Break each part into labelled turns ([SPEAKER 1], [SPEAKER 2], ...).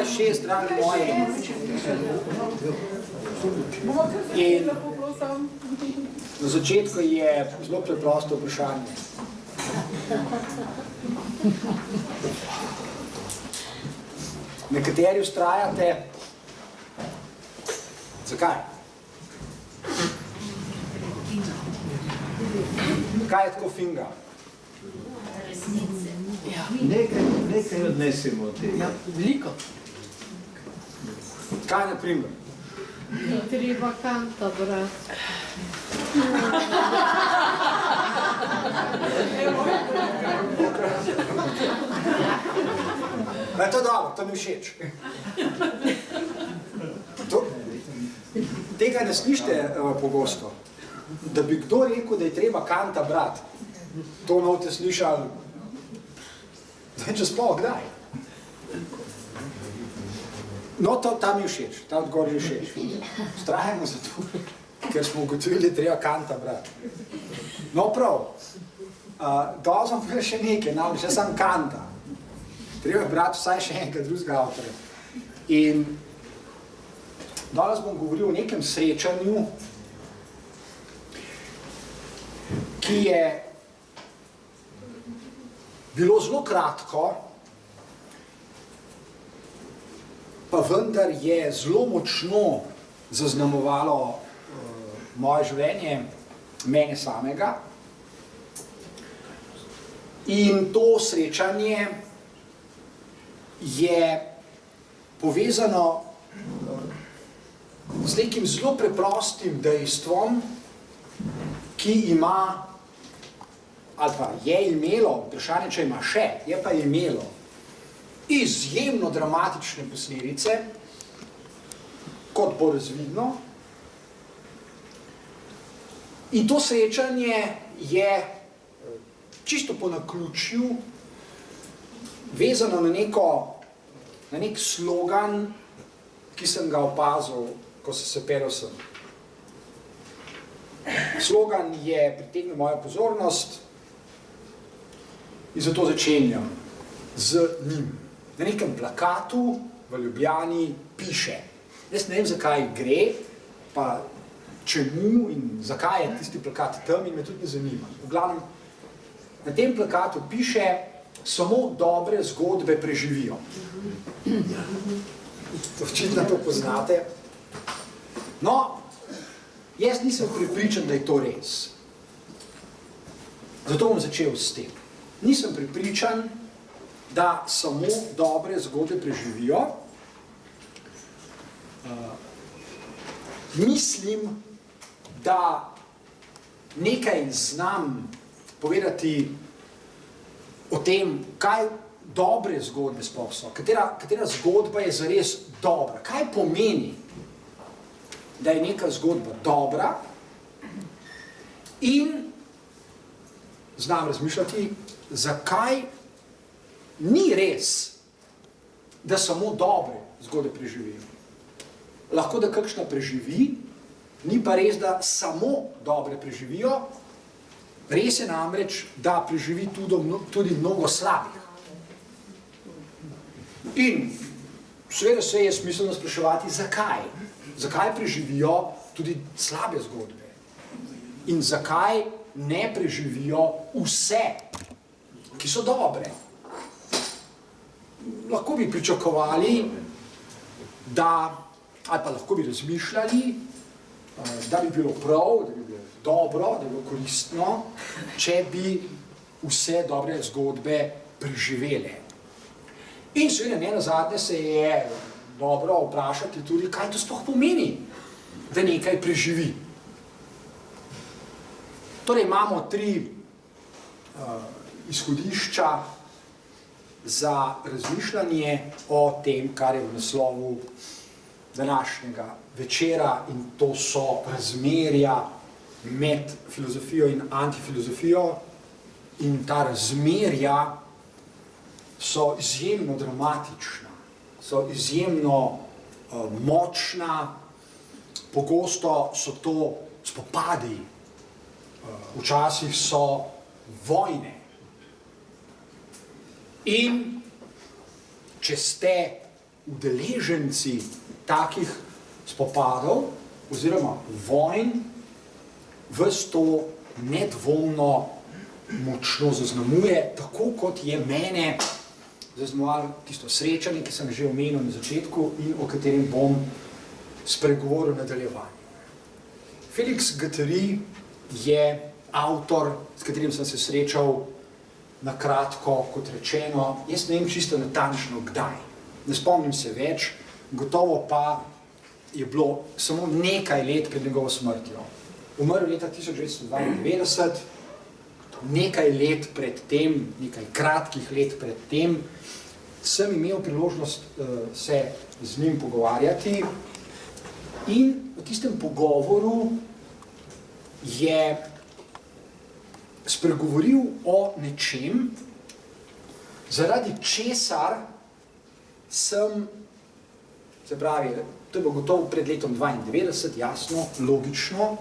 [SPEAKER 1] 6, dragi moji. In na začetku je zelo preprosto vprašanje. Nekateri vztrajate. Zakaj? Kaj je tako finga?
[SPEAKER 2] Nekaj odnesemo od tega.
[SPEAKER 3] Veliko.
[SPEAKER 1] Kaj na primer?
[SPEAKER 4] Treba Kanta brati.
[SPEAKER 1] Je to dobro, to mi všeč. Tega ne slišite pogosto. Da bi kdo rekel, da je treba Kanta brati. To novte slišali, zdaj če sploh kdaj. No, ta mi všeč, ta odgovor mi všeč. Vztrajamo zato, ker smo ugotovili, da treba Kanta brati. No prav, dal sem pa še nekaj, namreč jaz sem Kanta. Treba brati vsaj še enega drugega avtorja. In danes bom govoril o nekem srečanju, ki je bilo zelo kratko, pa vendar je zelo močno zaznamovalo moje življenje, mene samega. In to srečanje je povezano z nekim zelo preprostim dejstvom, ki ima, ali pa je imelo, vprašanje, če ima še, je pa imelo izjemno dramatične posledice, kot bo razvidno. In to srečanje je čisto po naključju vezano na nek slogan, ki sem ga opazil, ko sem se peljal sem. Slogan je pritegnil mojo pozornost in zato začenjam z njim. Na nekem plakatu v Ljubljani piše. Jaz ne vem, zakaj gre, pa čemu in zakaj je tisti plakat tam in me tudi ne zanima. V glavnem, na tem plakatu piše, samo dobre zgodbe preživijo. Očitno to poznate. No, jaz nisem prepričan, da je to res. Zato bom začel s tem. Nisem prepričan, da samo dobre zgodbe preživijo. Mislim, da nekaj znam povedati o tem, kaj dobre zgodbe sploh so. Katera zgodba je zares dobra. Kaj pomeni, da je neka zgodba dobra in znam razmišljati, zakaj ni res, da samo dobre zgodbe preživijo. Lahko, da kakšna preživi, ni pa res, da samo dobre preživijo. Res je namreč, da preživi tudi mnogo slabih. In seveda se je smiselno spraševati, zakaj? Zakaj preživijo tudi slabe zgodbe? In zakaj ne preživijo vse, ki so dobre? Lahko bi pričakovali, ali pa lahko bi razmišljali, da bi bilo prav, da bi bilo dobro, da bi bilo koristno, če bi vse dobre zgodbe preživele. In seveda ne nazadnje se je dobro vprašati tudi, kaj to sploh pomeni, da nekaj preživi. Torej imamo 3 izhodišča za razmišljanje o tem, kar je v naslovu današnjega večera, in to so razmerja med filozofijo in antifilozofijo. In ta razmerja so izjemno dramatična, so izjemno močna, pogosto so to spopadi, včasih so vojne. In če ste udeleženci takih spopadov oziroma vojn ves to nedvomno močno zaznamuje, tako kot je mene zaznamovalo tisto srečanje, ki sem že omenil na začetku in o katerem bom spregovoril v nadaljevanju. Felix Guattari je avtor, s katerim sem se srečal na kratko, kot rečeno, jaz ne vem čisto natančno kdaj. Ne spomnim se več, gotovo pa je bilo samo nekaj let pred njegovo smrtjo. Umrl leta 1992, nekaj let pred tem, nekaj kratkih let pred tem, sem imel priložnost se z njim pogovarjati in v tistem pogovoru je spregovoril o nečem, zaradi česar sem, se pravi, to je bilo gotovo pred letom 92, jasno, logično,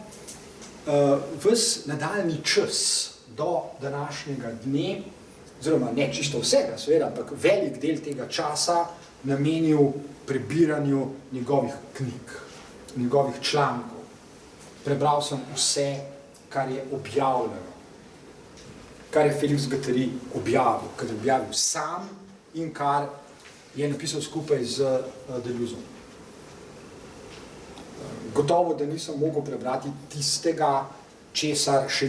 [SPEAKER 1] ves nadaljni čas do današnjega dne, oziroma ne čisto vsega, seveda, ampak velik del tega časa namenil prebiranju njegovih knjig, njegovih člankov. Prebral sem vse, kar je objavljeno, kar je Felix Guattari objavil, kar je objavil sam in kar je napisal skupaj z Deleuzeom. Gotovo, da nisem mogel prebrati tistega, česar še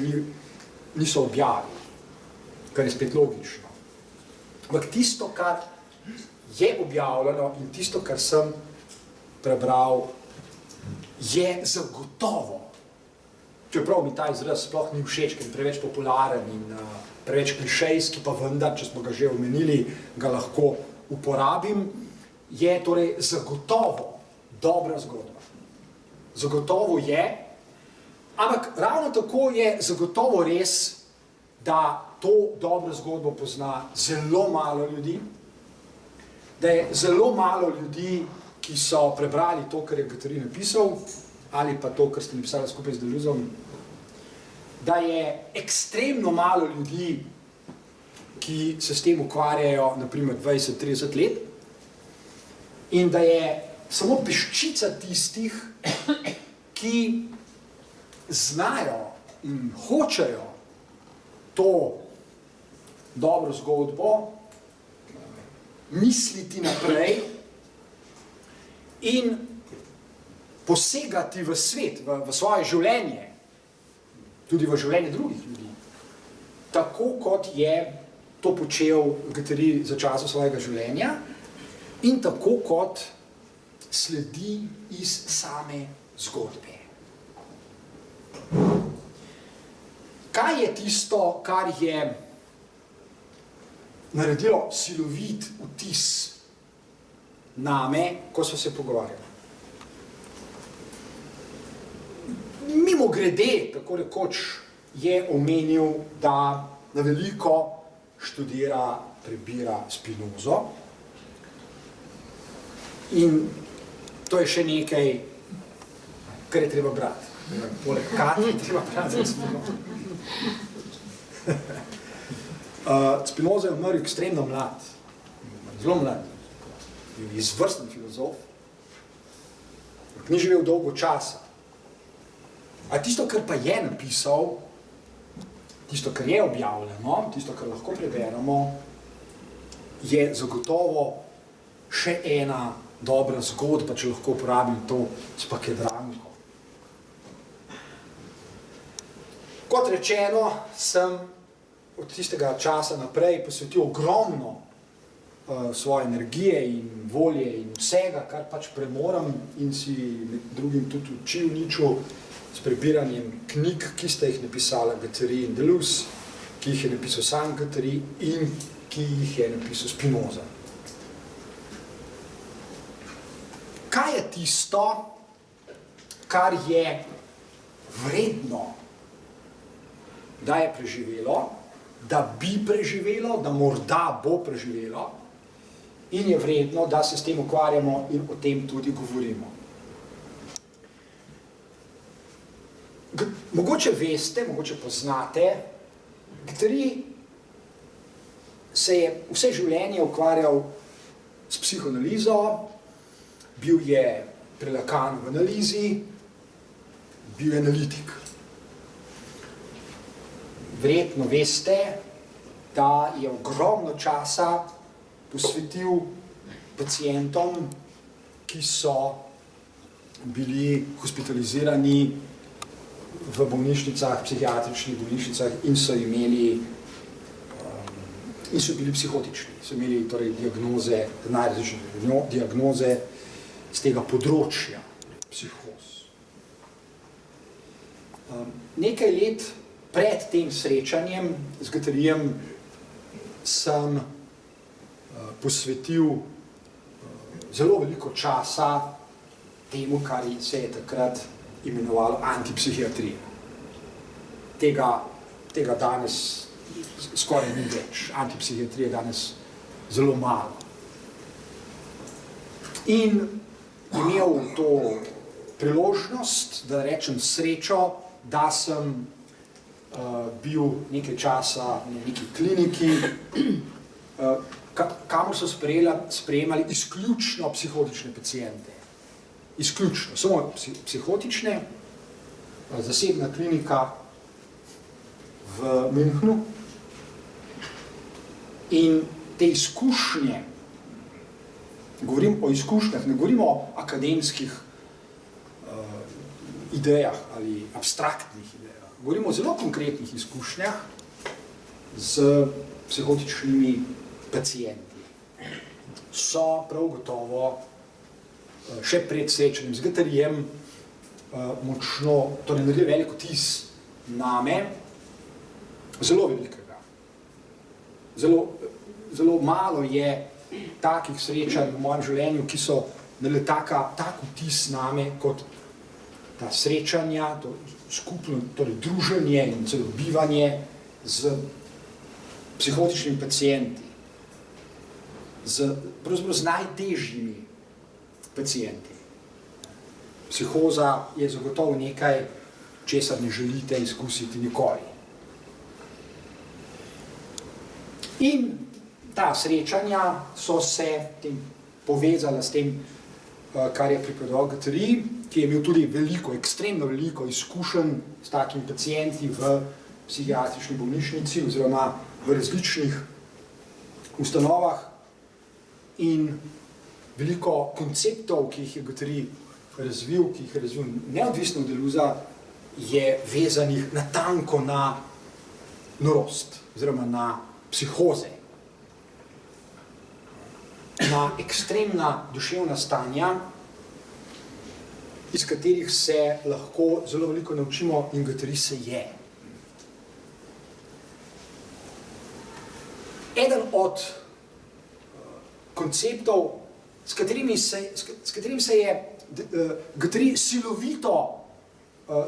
[SPEAKER 1] niso objavili, kar je spet logično. Ampak tisto, kar je objavljeno in tisto, kar sem prebral, je zagotovo, čeprav mi ta izraz sploh ni všeč, ker je preveč popularen in preveč klišejski, pa vendar, če smo ga že omenili, ga lahko uporabim, je torej zagotovo dobra zgodba. Zagotovo je, ampak ravno tako je zagotovo res, da to dobro zgodbo pozna zelo malo ljudi, da je zelo malo ljudi, ki so prebrali to, kar je Guattari napisal, ali pa to, kar ste napisali skupaj z Deleuzeom, da je ekstremno malo ljudi, ki se s tem ukvarjajo, naprimer 20-30 let, in da je samo peščica tistih, ki znajo in hočejo to dobro zgodbo misliti naprej in posegati v svet, v svoje življenje, tudi v življenje drugih ljudi, tako kot je to počel Guattari za časa svojega življenja in tako kot sledi iz same zgodbe. Kaj je tisto, kar je naredilo silovit vtis name, ko smo se pogovarjali? Mimogrede, tako rekoč, je omenil, da na veliko študira, prebira Spinozo in to je še nekaj, kar je treba brati. Poleg Kati je treba brati Spinozo. Spinoza je umrl ekstremno mlad, zelo mlad, izvrsten filozof, ni živel dolgo časa. A tisto, kar pa je napisal, tisto, kar je objavljeno, tisto, kar lahko preberemo, je zagotovo še ena dobra zgodba, če lahko uporabim to spakedranko. Kot rečeno, sem od tistega časa naprej posvetil ogromno svoje energije in volje in vsega, kar pač premoram in si med drugim tudi učil niču s prebiranjem knjig, ki sta jih napisala Guattari in Deleuze, ki jih je napisal sam Guattari in ki jih je napisal Spinoza. Kaj je tisto, kar je vredno, da je preživelo, da bi preživelo, da morda bo preživelo in je vredno, da se s tem ukvarjamo in o tem tudi govorimo? Mogoče veste, mogoče poznate, Guattari se je vse življenje ukvarjal s psihoanalizo, bil je pri Lacanu v analizi, bil je analitik. Verjetno veste, da je ogromno časa posvetil pacientom, ki so bili hospitalizirani v bolnišnicah, psihiatričnih bolnišnicah in so bili psihotični, so imeli torej diagnoze, najrazličnejše diagnoze z tega področja psihoz. Nekaj let pred tem srečanjem z Guattarijem sem posvetil zelo veliko časa temu, kar se je takrat imenovalo antipsihiatrija. Tega danes skoraj ni več. Antipsihiatrija je danes zelo malo. In imel to priložnost, da rečem srečo, da sem bil nekaj časa na neki kliniki, kamor so sprejemali izključno psihotične paciente. Izključno, samo psihotične, zasebna klinika v Münchnu. In te izkušnje, govorim o izkušnjah, ne govorim o akademskih idejah ali abstraktnih idejah, govorim o zelo konkretnih izkušnjah z psihotičnimi pacienti. So prav gotovo še pred srečanjem z Guattarijem močno, torej naredili velik vtis name, zelo velikega. Zelo malo je takih srečanj v mojem življenju, ki so naredili tak vtis name, kot ta srečanja, to skupno torej druženje in celo bivanje z psihotičnimi pacienti, pravzaprav z najtežjimi pacienti. Psihoza je zagotovo nekaj, česar ne želite izkusiti nikoli. In ta srečanja so se povezala s tem, kar je pripovedoval Guattari, ki je imel tudi ekstremno veliko izkušenj s takimi pacienti v psihiatrični bolnišnici oziroma v različnih ustanovah in veliko konceptov, ki jih je Guattari razvil, neodvisno od Deleuza, je vezanih natanko na norost oziroma na psihoze, na ekstremna duševna stanja, iz katerih se lahko zelo veliko naučimo in Guattari se je. Eden od konceptov, s katerim se je Guattari silovito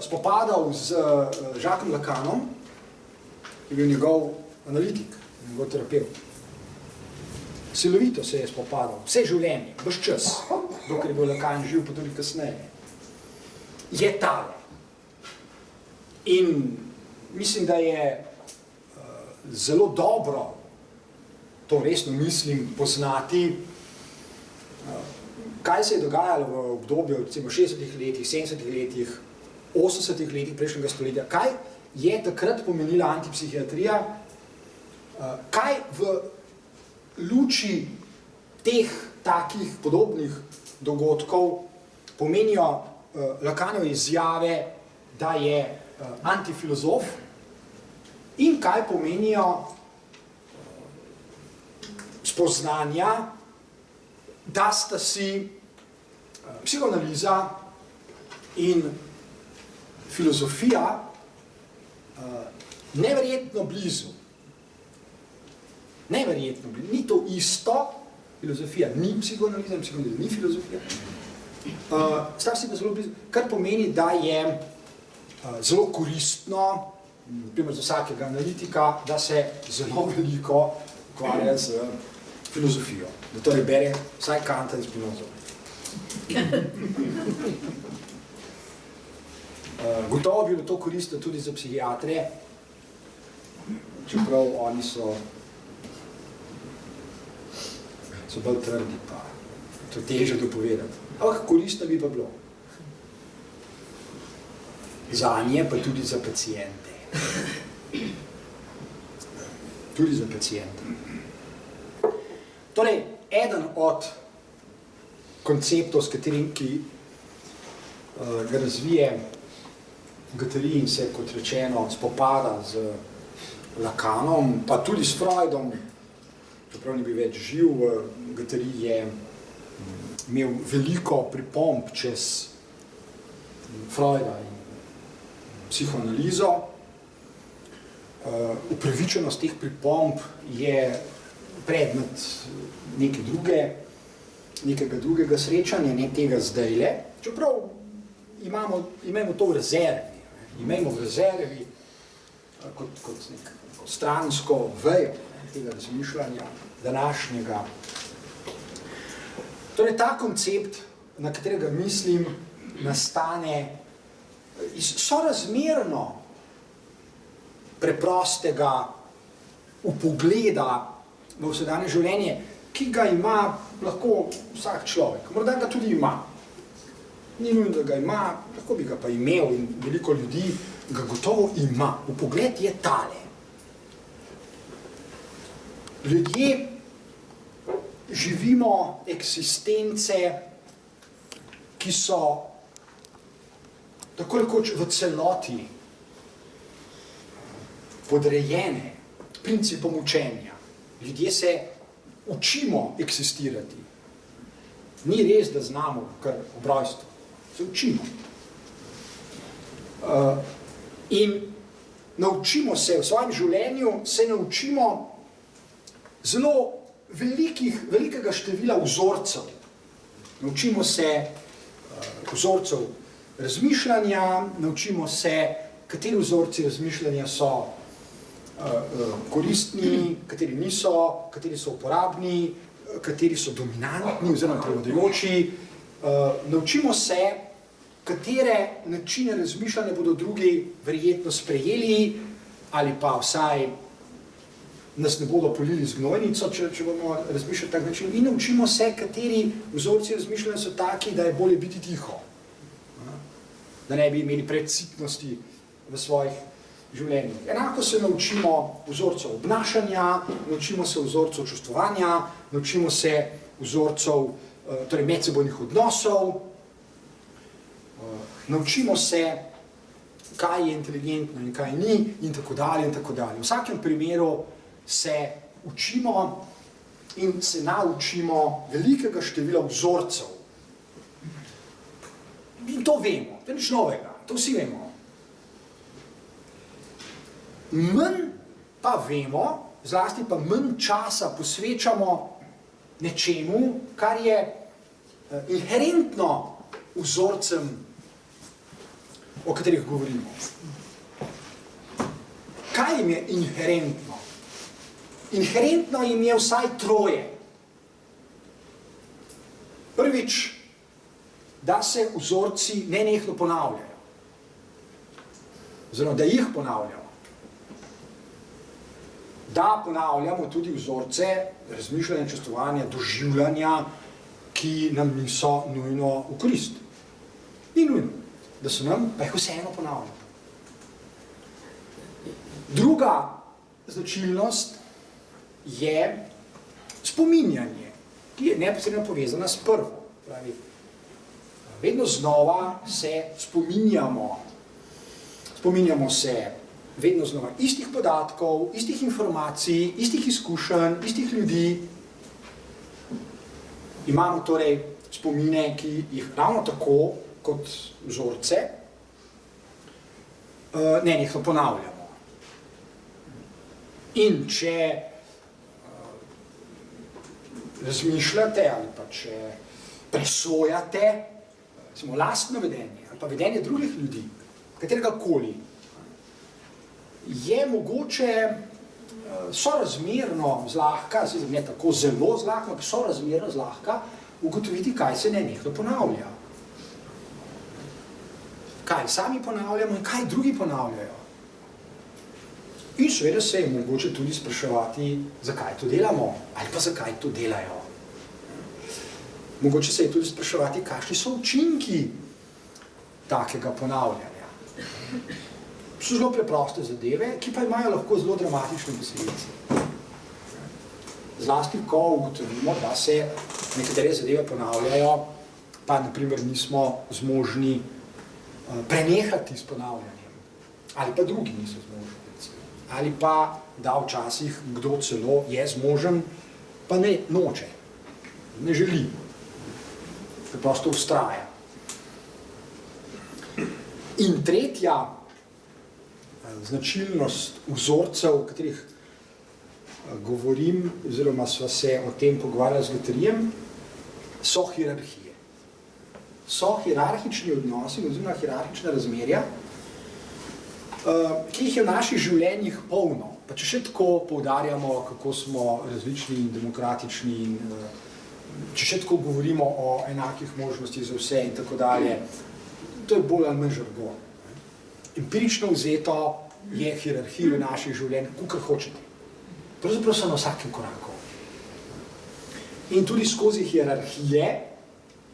[SPEAKER 1] spopadal z Jacquesom Lacanom, je bil njegov analitik, njegov terapevt. Silovito se je spopadal, vse življenje, ves čas, dokler je bil Lacan živ, pa tudi kasneje, je tale. In mislim, da je zelo dobro, to resno mislim, poznati, kaj se je dogajalo v obdobju, recimo 60-ih letih, 70-ih letih, 80-ih letih prejšnjega stoletja, kaj je takrat pomenila antipsihiatrija, kaj v luči teh takih podobnih dogodkov pomenijo Lacanove izjave, da je antifilozof in kaj pomenijo spoznanja, da sta si psihoanaliza in filozofija neverjetno blizu. Neverjetno blizu. Ni to isto, filozofija ni psihoanaliza, psihoanaliza ni filozofija. Sta si pa zelo blizu, kar pomeni, da je zelo koristno, naprimer za vsakega analitika, da se zelo veliko ukvarja z filozofijo. Da torej bere vsaj Kanta in Spinozo. Gotovo bi bilo to koristno tudi za psihiatre, čeprav oni so so bolj trdi, pa to je težje dopovedati. Ampak koristno bi pa bilo. Zanje, pa tudi za pacijente. Tudi za pacijente. Torej, eden od konceptov, s katerim, ki ga razvije Guattari in se, kot rečeno, spopada z Lacanom, pa tudi s Freudom, čeprav ni bil več živ, Guattari je imel veliko pripomb čez Freuda in psihoanalizo. Upravičenost teh pripomb je predmet nekega drugega srečanja, ne tega zdajle, čeprav imamo to v rezervi. Imamo v rezervi kot neko stransko vejo tega razmišljanja današnjega. Torej, ta koncept, na katerega mislim, nastane iz sorazmerno preprostega vpogleda v vsakdanje življenje, ki ga ima lahko vsak človek. Morda ga tudi ima. Ni nujno, da ga ima, lahko bi ga pa imel in veliko ljudi ga gotovo ima. Vpogled je tale. Ljudje živimo eksistence, ki so tako rekoč v celoti podrejene principom učenja. Ljudje se učimo eksistirati. Ni res, da znamo kar ob rojstvu. Se učimo. In naučimo se, v svojem življenju se naučimo zelo velikega števila vzorcev. Naučimo se vzorcev razmišljanja, naučimo se, kateri vzorci razmišljanja so koristni, kateri niso, kateri so uporabni, kateri so dominantni oziroma prevladujoči. Naučimo se, katere načine razmišljanja bodo drugi verjetno sprejeli ali pa vsaj nas ne bodo polili z gnojnico, če bomo razmišljali tak način. In naučimo se, kateri vzorci razmišljanja so taki, da je bolje biti tiho. Da ne bi imeli predsitnosti v svojih življenjih. Enako se naučimo vzorcev obnašanja, naučimo se vzorcev čustvovanja, naučimo se vzorcev torej medsebojnih odnosov, naučimo se, kaj je inteligentno in kaj ni, in tako dalje, in tako dalje. V vsakem primeru se učimo in se naučimo velikega števila vzorcev. In to vemo, to je nič novega, to vsi vemo. Manj pa vemo, zlasti pa manj časa posvečamo nečemu, kar je inherentno vzorcem, o katerih govorimo. Kaj jim je inherentno? Inherentno jim je vsaj troje. Prvič, da se vzorci nenehno ponavljajo. Oziroma, da jih ponavljamo. Da ponavljamo tudi vzorce razmišljanja, čustvovanja, doživljanja, ki nam niso nujno v korist. Ni nujno, da so nam, pa jih vseeno ponavljamo. Druga značilnost je spominjanje, ki je neposredno povezana s prvo. Pravi, vedno znova se spominjamo se vedno znova istih podatkov, istih informacij, istih izkušenj, istih ljudi. Imamo torej spomine, ki jih ravno tako kot vzorce nenehno ponavljamo. In če razmišljate ali pa če presojate lastno vedenje ali pa vedenje drugih ljudi, kateregakoli, je mogoče sorazmerno zlahka, ne tako zelo zlahka, ampak sorazmerno zlahka ugotoviti, kaj se nenehno ponavlja. Kaj sami ponavljamo in kaj drugi ponavljajo. In seveda se je mogoče tudi spraševati, zakaj to delamo ali pa zakaj to delajo Mogoče se je tudi spraševati, kakšni so učinki takega ponavljanja. So zelo preproste zadeve, ki pa imajo lahko zelo dramatične posledice. Zlasti, ko ugotovimo, da se nekatere zadeve ponavljajo, pa naprimer nismo zmožni prenehati s ponavljanjem. Ali pa drugi niso zmožni. Ali pa, da včasih kdo celo je zmožen, pa ne noče, ne želi. Preprosto vztraja. In tretja značilnost vzorcev, o katerih govorim, oziroma sva se o tem pogovarjali z Guattarijem, so hierarhije. So hierarhični odnosi, oziroma hierarhična razmerja, ki jih je v naših življenjih polno. Pa če še tako poudarjamo, kako smo različni in demokratični, in če še tako govorimo o enakih možnostih za vse in tako dalje, to je bolj ali manj žargon. Empirično vzeto je hierarhij v naših življenjih, kakor hočete. Pravzaprav so na vsakem koraku. In tudi skozi hierarhije,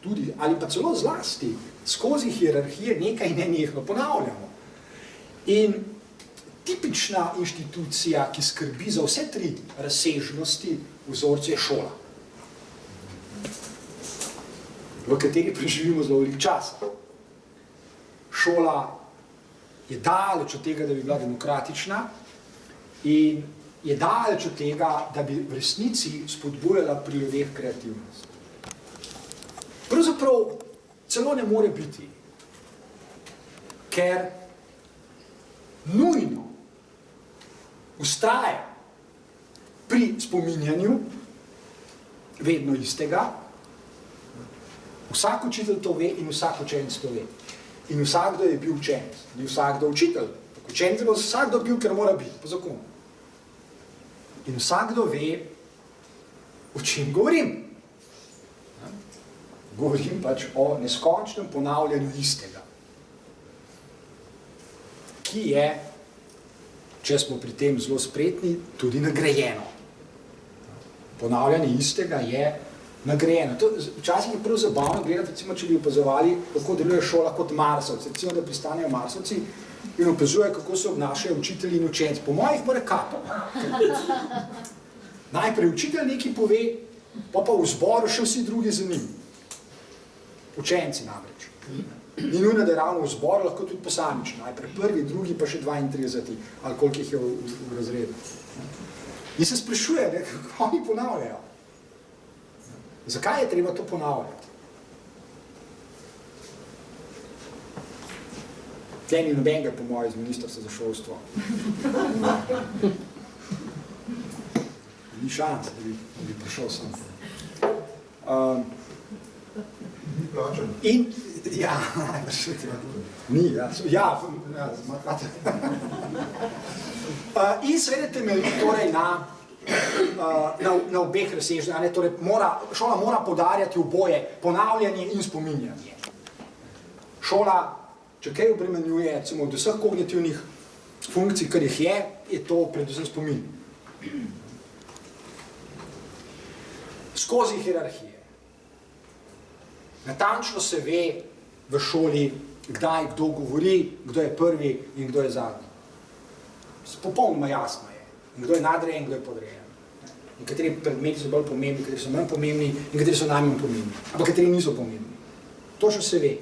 [SPEAKER 1] tudi, ali pa celo zlasti, skozi hierarhije nekaj nenehno ponavljamo. In tipična inštitucija, ki skrbi za vse tri razsežnosti vzorcev, je šola, v kateri preživimo zelo veliko časa. Šola je daleč od tega, da bi bila demokratična, in je daleč od tega, da bi v resnici spodbujala pri ljudeh kreativnost. Pravzaprav celo ne more biti, ker nujno vztraja pri spominjanju vedno istega. Vsak učitelj to ve in vsak učenec to ve. In vsakdo je bil učenec, ni vsakdo učitelj. Učenec bo vsakdo bil, ker mora biti, po zakonu. In vsakdo ve, o čem govorim. Govorim pač o neskončnem ponavljanju istega, ki je, če smo pri tem zelo spretni, tudi nagrajeno. Ponavljanje istega je nagrajeno. Včasih je prav zabavno gledati, recimo, če bi opazovali, kako deluje šola kot marsovci. Recimo, da pristanejo marsovci in opazujejo, kako se obnašajo učitelji in učenci. Po mojih mora kapo. Najprej učitelj nekaj pove, pa v zboru še vsi drugi za njim. Učenci namreč. Ni nujno, da je ravno v zboru, lahko tudi posamično. Najprej prvi, drugi, pa še 32, ali koliko jih je v razredu. In se sprašuje, kako oni ponavljajo. Zakaj je treba to ponavljati? Tle ni nobenega, po moje, iz ministrstva za šolstvo. Ni šans, da bi prišel sem.
[SPEAKER 3] Ni plačen.
[SPEAKER 1] In, ja, ni, ja, in seveda temelji torej na obeh razsežnjih, torej šola mora poudarjati oboje, ponavljanje in spominjanje. Šola, če kaj obremenjuje, recimo od vseh kognitivnih funkcij, kar jih je to predvsem spomin. Skozi hierarhije. Natančno se ve v šoli, kdaj kdo govori, kdo je prvi in kdo je zadnji. Popolnoma jasno je. In kdo je nadrejen, kdo je podrejen. In kateri predmeti so bolj pomembni, kateri so manj pomembni in kateri so najmanj pomembni. Ampak kateri niso pomembni. Točno se ve.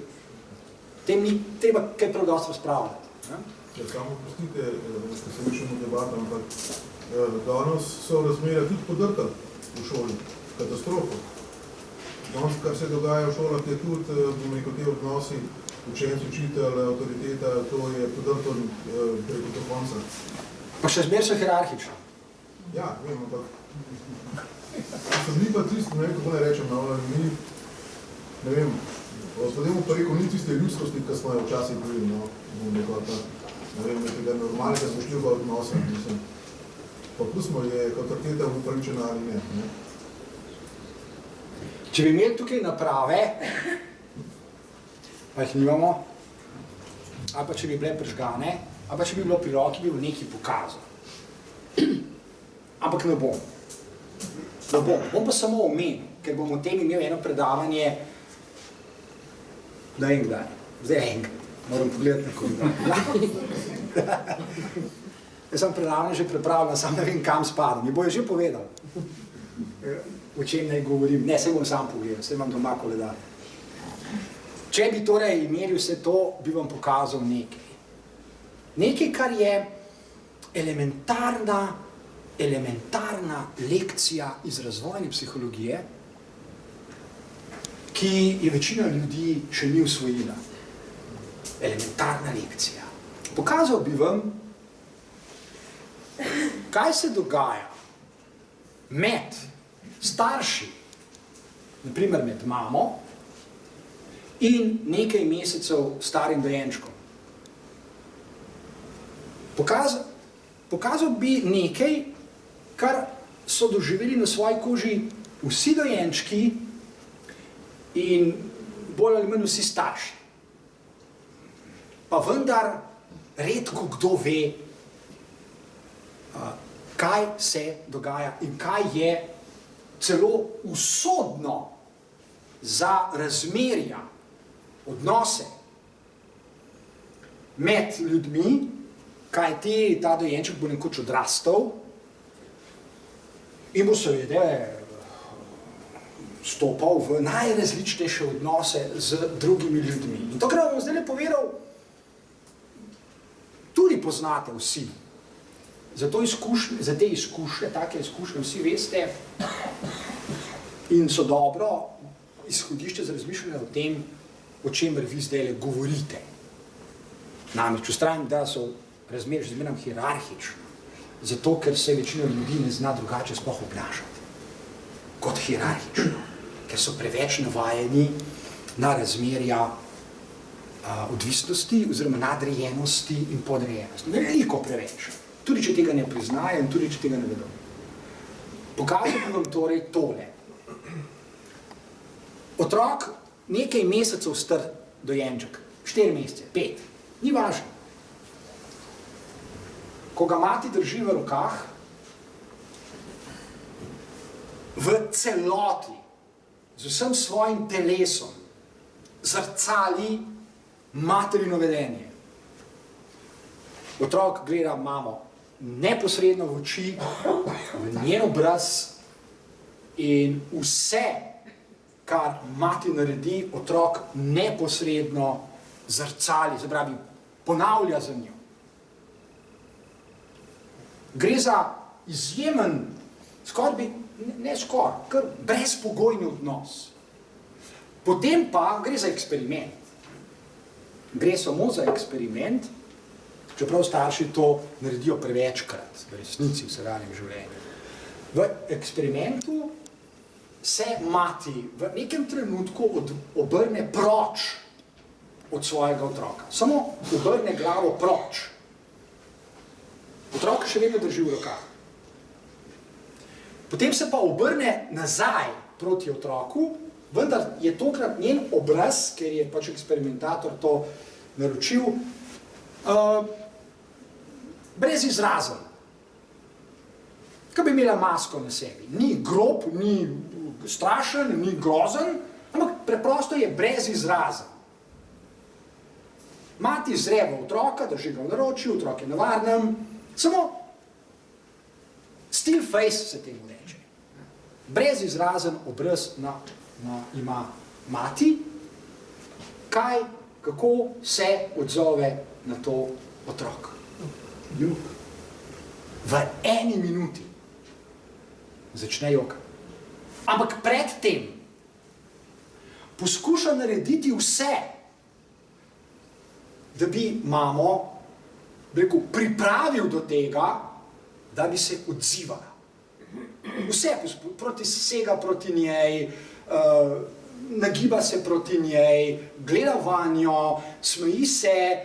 [SPEAKER 1] Tem ni treba kaj prav dosti razpravljati.
[SPEAKER 3] Ja, samo prostite, da se mišljamo debato, ampak danes so razmere tudi podrta v šoli. Katastrofo. Danes, kar se dogaja v šolah, je tudi, bomo rekel, te odnosi, učenci, učitelj, avtoriteta, to je podrto preko do konca.
[SPEAKER 1] Pa še zmer so hierarhični.
[SPEAKER 3] Ja, vem, ampak so bili pa tisti, ne vem, kako ne rečem, mi, ne vem, gospodemu pa rekel, ni tiste ljudskosti, ki smo jo včasih bili, no, bomo rekel, ta, ne vem, nekega normalnega spoštljivega odnosa, mislim. Pa pustimo, je avtoriteta upravičena ali ne.
[SPEAKER 1] Če bi imeli tukaj naprave, pa jih nimamo, ali pa če bi bile prižgane, ali pa če bi bilo pri roki, bi nekaj pokazal. Ampak ne bom. Bom pa samo omenil. ker bom o tem imel eno predavanje, ne vem kdaj, zdaj enkrat, moram pogledati na koledar. Jaz sem predavanje že pripravljal, sam ne vem, kam spadam, mi bojo že povedal, o čem naj govorim, ne, se bom sam pogledal, se imam doma koledar. Če bi torej imeli vse to, bi vam pokazal nekaj. Nekaj, kar je elementarna lekcija iz razvojne psihologije, ki je večina ljudi še ni usvojila. Elementarna lekcija. Pokazal bi vam, kaj se dogaja med starši, naprimer med mamo, in nekaj mesecev starim dojenčkom. Pokazal bi nekaj, kar so doživeli na svoji koži vsi dojenčki in bolj ali manj vsi starši. Pa vendar redko kdo ve, kaj se dogaja in kaj je celo usodno za razmerja, odnose med ljudmi, kaj ta dojenček bo nekoč odrastel in bo seveda stopal v najrazličnejše odnose z drugimi ljudmi. In to, kar vam zdaj povedal, tudi poznate vsi. Za te izkušnje, take izkušnje vsi veste in so dobro izhodišče za razmišljanje o tem, o čemer vi zdaj govorite. Namreč ustrajam, da so razmerja še zmeraj hierarhična, zato ker se večina ljudi ne zna drugače sploh obnašati kot hierarhično, ker so preveč navajeni na razmerja odvisnosti oziroma nadrejenosti in podrejenosti. Veliko preveč. Tudi če tega ne priznajo in tudi če tega ne vedo. Pokažem vam torej tole. Otrok nekaj mesecev star dojenček, 4 mesece, 5, ni važno. Ko ga mati drži v rokah, v celoti, z vsem svojim telesom, zrcali materino vedenje. Otrok gleda mamo neposredno v oči, v njen obraz in vse, kar mati naredi, otrok neposredno zrcali, se pravi, ponavlja za njo. Gre za izjemen, kar brezpogojni odnos. Potem pa gre za eksperiment. Gre samo za eksperiment, čeprav starši to naredijo prevečkrat, v resnici v vsakdanjem življenju. V eksperimentu se mati v nekem trenutku obrne proč od svojega otroka. Samo obrne glavo proč. Otrok še vedno drži v rokah. Potem se pa obrne nazaj proti otroku, vendar je tokrat njen obraz, ker je pač eksperimentator to naročil, brezizrazen. Kaj bi imela masko na sebi. Ni grob, ni strašen, ni grozen, ampak preprosto je brezizrazen. Mati zre v otroka, drži ga v naročju, otrok je na varnem, samo still face se temu reče. Brezizrazen obraz ima mati, kako se odzove na to otrok. V 1 minuti začne jokati. Ampak predtem poskuša narediti vse, da bi mamo pripravil do tega, da bi se odzivala. Vse sega proti njej, nagiba se proti njej, gleda vanjo, smeji se,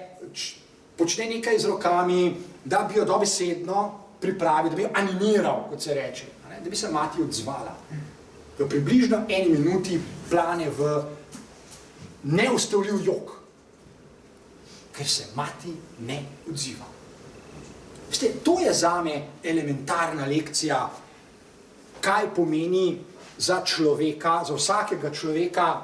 [SPEAKER 1] počne nekaj z rokami, da bi jo dobesedno pripravil, da bi jo animiral, kot se reče, da bi se mati odzvala. V približno 1 minuti plane v neustavljiv jok, ker se mati ne odziva. Veste, to je zame elementarna lekcija, kaj pomeni za človeka, za vsakega človeka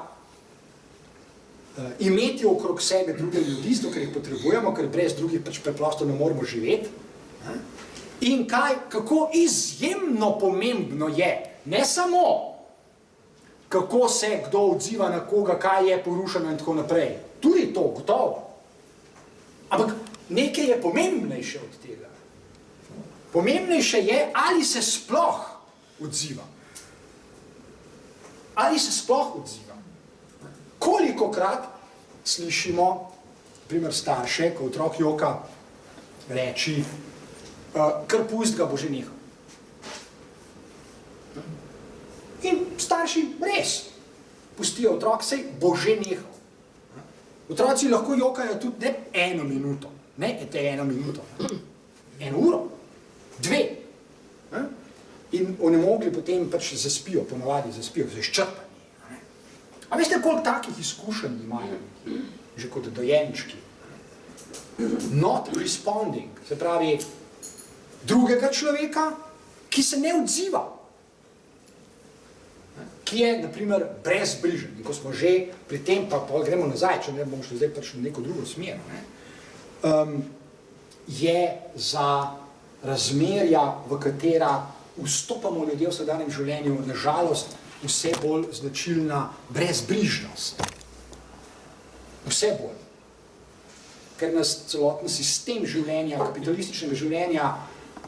[SPEAKER 1] imeti okrog sebe druge ljudi, zato ker jih potrebujemo, ker brez drugih pač preprosto ne moremo živeti. In kako izjemno pomembno je, ne samo kako se kdo odziva na koga, kaj je porušeno in tako naprej. Tudi to, gotovo. Ampak nekaj je pomembnejše od tega. Pomembnejše je, ali se sploh odziva. Ali se sploh odziva. Kolikokrat slišimo, primer starše, ko otrok joka, reči, kar pust ga bo že nehal. In starši res pustijo otrok, sej bo že nehal. Otroci lahko jokajo tudi ne 1 minuto, ne 1 minuto, 1 uro, 2. In onemogli potem pač zaspijo, ponavadi zaspijo, so izčrpani. A veste, koliko takih izkušenj imajo, že kot dojenčki? Not responding, se pravi drugega človeka, ki se ne odziva, ki je, na primer, brezbrižen. In ko smo že pri tem, pa gremo nazaj, če ne bomo šli zdaj pač v neko drugo smer, je za razmerja, v katera vstopamo ljudje v vsakdanjem življenju, nažalost, vse bolj značilna brezbrižnost. Vse bolj. Ker nas celoten sistem življenja, kapitalističnega življenja,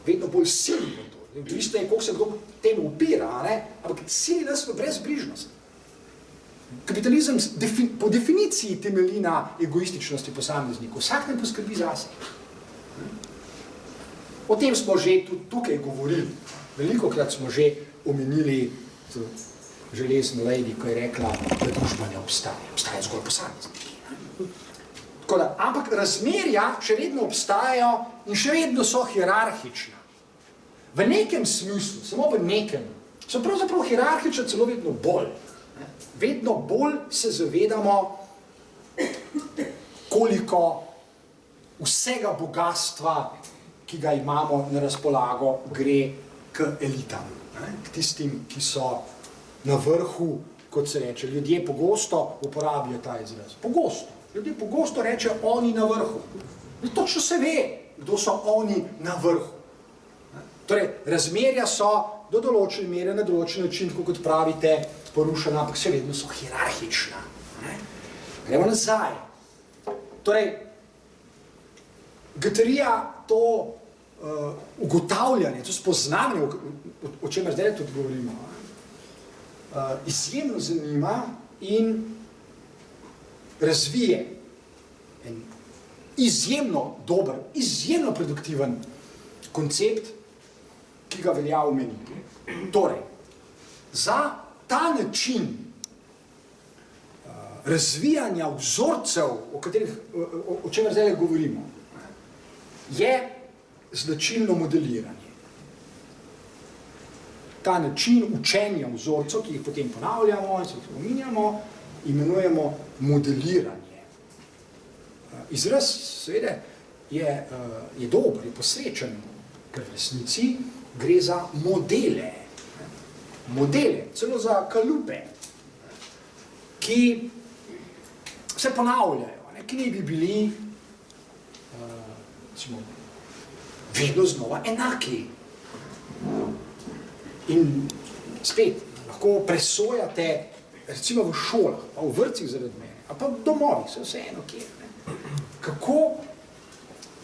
[SPEAKER 1] vedno bolj sili v to. Isto je, koliko se kdo temu upira, ampak sili nas v brezbrižnost. Kapitalizem po definiciji temelji na egoističnosti posameznikov. Vsak ne poskrbi zase. O tem smo že tudi tukaj govorili. Velikokrat smo že omenili železno lady, ko je rekla, da družba ne obstaja. Obstaja zgolj posamezniki. Tako da, ampak razmerja še vedno obstajajo in še vedno so hierarhična. V nekem smislu, samo v nekem, so pravzaprav hierarhična celo vedno bolj. Vedno bolj se zavedamo, koliko vsega bogatstva, ki ga imamo na razpolago, gre k elitam, k tistim, ki so na vrhu, kot se reče. Ljudje pogosto uporabljajo ta izraz. Pogosto. Ljudje pogosto rečejo, oni na vrhu. Točno se ve, kdo so oni na vrhu. Torej, razmerja so do določene mere, na določen način, kot pravite, porušena, ampak še vedno so hierarhična. Gremo nazaj. Torej, Guattierija to ugotavljanje, to spoznavanje, o čemer zdaj tudi govorimo, izjemno zanima in razvije en izjemno dober, izjemno produktiven koncept, ki ga velja omeniti. Torej, za ta način razvijanja vzorcev, o čemer zdaj govorimo, je značilno modeliranje. Ta način učenja vzorcev, ki jih potem ponavljamo in se jih spominjamo, imenujemo modeliranje. Izraz, seveda, je dober, je posrečen, ker v resnici gre za modele. Modele, celo za kalupe, ki se ponavljajo, ki ne bi bili vedno znova enaki. In spet, lahko presojate, recimo v šolah, pa v vrtcih zaradi mene, a pa v domovih, vse eno kjer, kako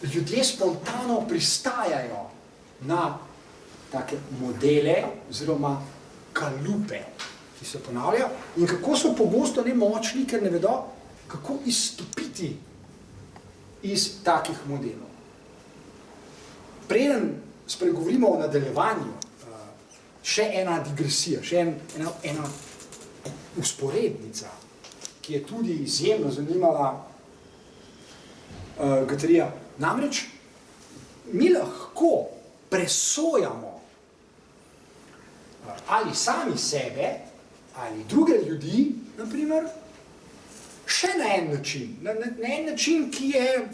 [SPEAKER 1] ljudje spontano pristajajo na take modele oziroma kalupe, ki se ponavljajo, in kako so pogosto nemočni, ker ne vedo, kako izstopiti iz takih modelov. Preden spregovorimo o nadaljevanju, še ena digresija, še ena usporednica, ki je tudi izjemno zanimala Guattierija. Namreč, mi lahko presojamo ali sami sebe, ali druge ljudi, naprimer, še na en način. Na en način, ki je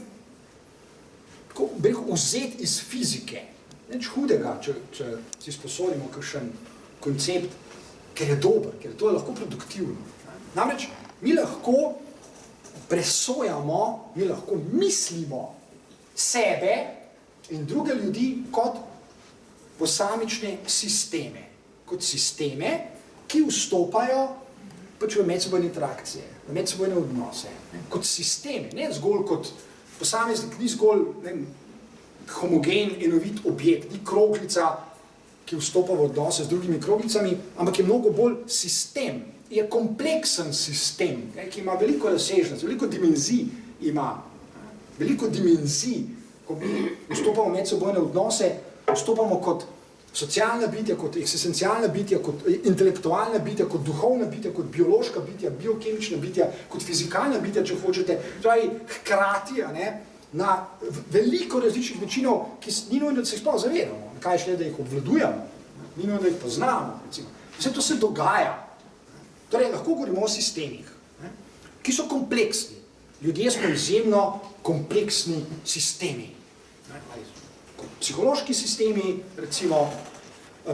[SPEAKER 1] vzet iz fizike. Nič hudega, če si sposodimo kakšen koncept, ker je dober, ker to je lahko produktivno. Namreč mi lahko presojamo, mi lahko mislimo sebe in druge ljudi kot posamične sisteme. Kot sisteme, ki vstopajo pač v medsebojne interakcije, v medsebojne odnose. Kot sisteme, ne zgolj kot posameznik, ni zgolj homogen, enovit objekt, ni kroglica, ki vstopa v odnose z drugimi kroglicami, ampak je mnogo bolj sistem, je kompleksen sistem, ki ima veliko razsežnosti, veliko dimenzij ima, veliko dimenzij, ko mi vstopamo v medsebojne odnose, vstopamo kot socialna bitja, kot eksistencialna bitja, kot intelektualna bitja, kot duhovna bitja, kot biološka bitja, biokemična bitja, kot fizikalna bitja, če hočete, torej hkrati, na veliko različnih načinov, ki ni nujno, da se jih sploh zavedamo, kaj šele, da jih obvladujemo, ni nujno, da jih poznamo, recimo. Vse to se dogaja. Torej, lahko govorimo o sistemih, ki so kompleksni. Ljudje smo izjemno kompleksni sistemi. Kot psihološki sistemi, recimo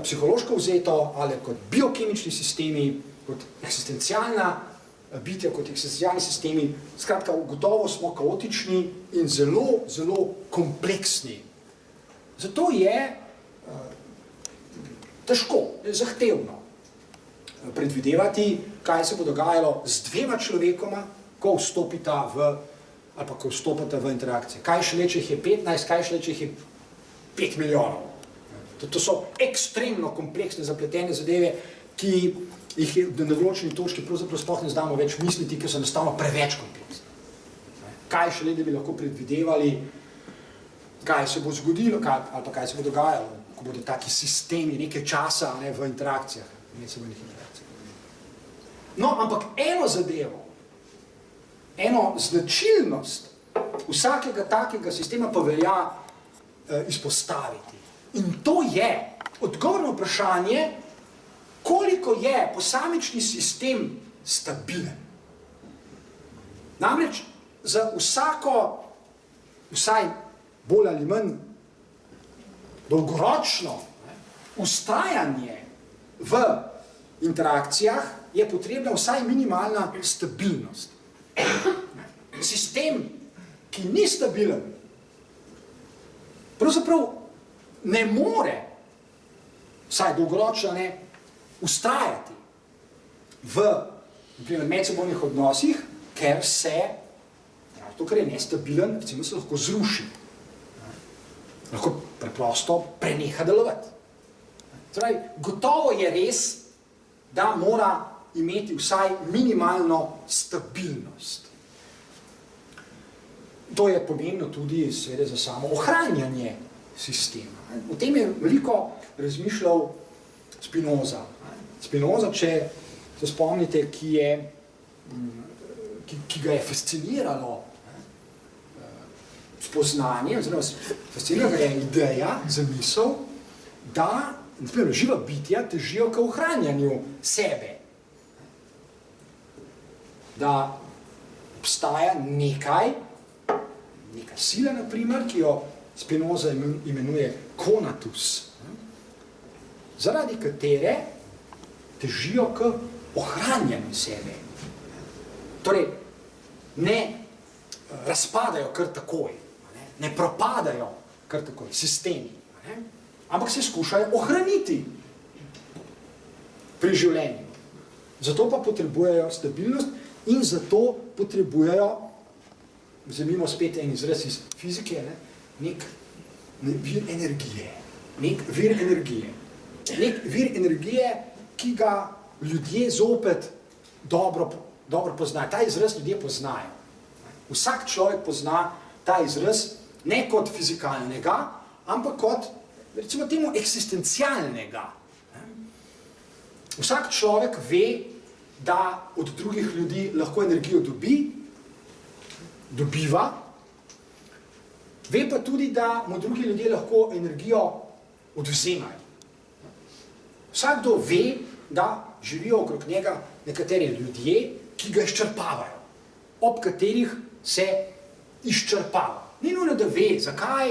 [SPEAKER 1] psihološko vzeto, ali kot biokemični sistemi, kot eksistencialna bitja, kot eksistencialni sistemi. Skratka, gotovo smo kaotični in zelo, zelo kompleksni. Zato je težko, zahtevno predvidevati, kaj se bo dogajalo z dvema človekoma, ko vstopita ali pa ko vstopata v interakcije. Kaj šele, če jih je 15, kaj šele, če jih je 5 milijonov. To so ekstremno kompleksne, zapletene zadeve, ki jih je na določeni točki pravzaprav sploh ne znamo več misliti, ker so enostavno preveč kompleksne. Kaj šele, da bi lahko predvidevali, kaj se bo zgodilo, ali pa kaj se bo dogajalo, ko bodo taki sistemi nekaj časa v interakcijah, medsebojnih interakcijah. No, ampak eno zadevo, eno značilnost vsakega takega sistema pa velja izpostaviti. In to je odgovor na vprašanje, koliko je posamični sistem stabilen. Namreč za vsako, vsaj bolj ali manj dolgoročno vztrajanje v interakcijah je potrebna vsaj minimalna stabilnost. Sistem, ki ni stabilen, pravzaprav ne more, vsaj dolgoročno ne, vztrajati v medsebojnih odnosih, ker se, to, kar je nestabilen, recimo se lahko zruši. Lahko preprosto preneha delovati. Torej, gotovo je res, da mora imeti vsaj minimalno stabilnost. To je pomembno tudi seveda za samo ohranjanje sistema. O tem je veliko razmišljal Spinoza. Spinoza, če se spomnite, ki ga je fasciniralo spoznanje, oziroma fascinirala ga je ideja, zamisel, da živa bitja težijo k ohranjanju sebe. Da obstaja neka sila, na primer, ki jo Spinoza imenuje conatus, zaradi katere težijo k ohranjanju sebe. Torej, ne razpadajo kar takoj, ne propadajo kar takoj, sistemi, ampak se skušajo ohraniti pri življenju. Zato pa potrebujejo stabilnost in zato potrebujejo, vzemimo spet en izraz iz fizike, nek vir energije. Nek vir energije, ki ga ljudje zopet dobro poznajo. Ta izraz ljudje poznajo. Vsak človek pozna ta izraz ne kot fizikalnega, ampak kot, recimo temu, eksistencialnega. Vsak človek ve, da od drugih ljudi lahko energijo dobiva, ve pa tudi, da mu drugi ljudje lahko energijo odvzemajo. Vsakdo ve, da živijo okrog njega nekateri ljudje, ki ga izčrpavajo, ob katerih se izčrpava. Ni nujno, da ve, zakaj,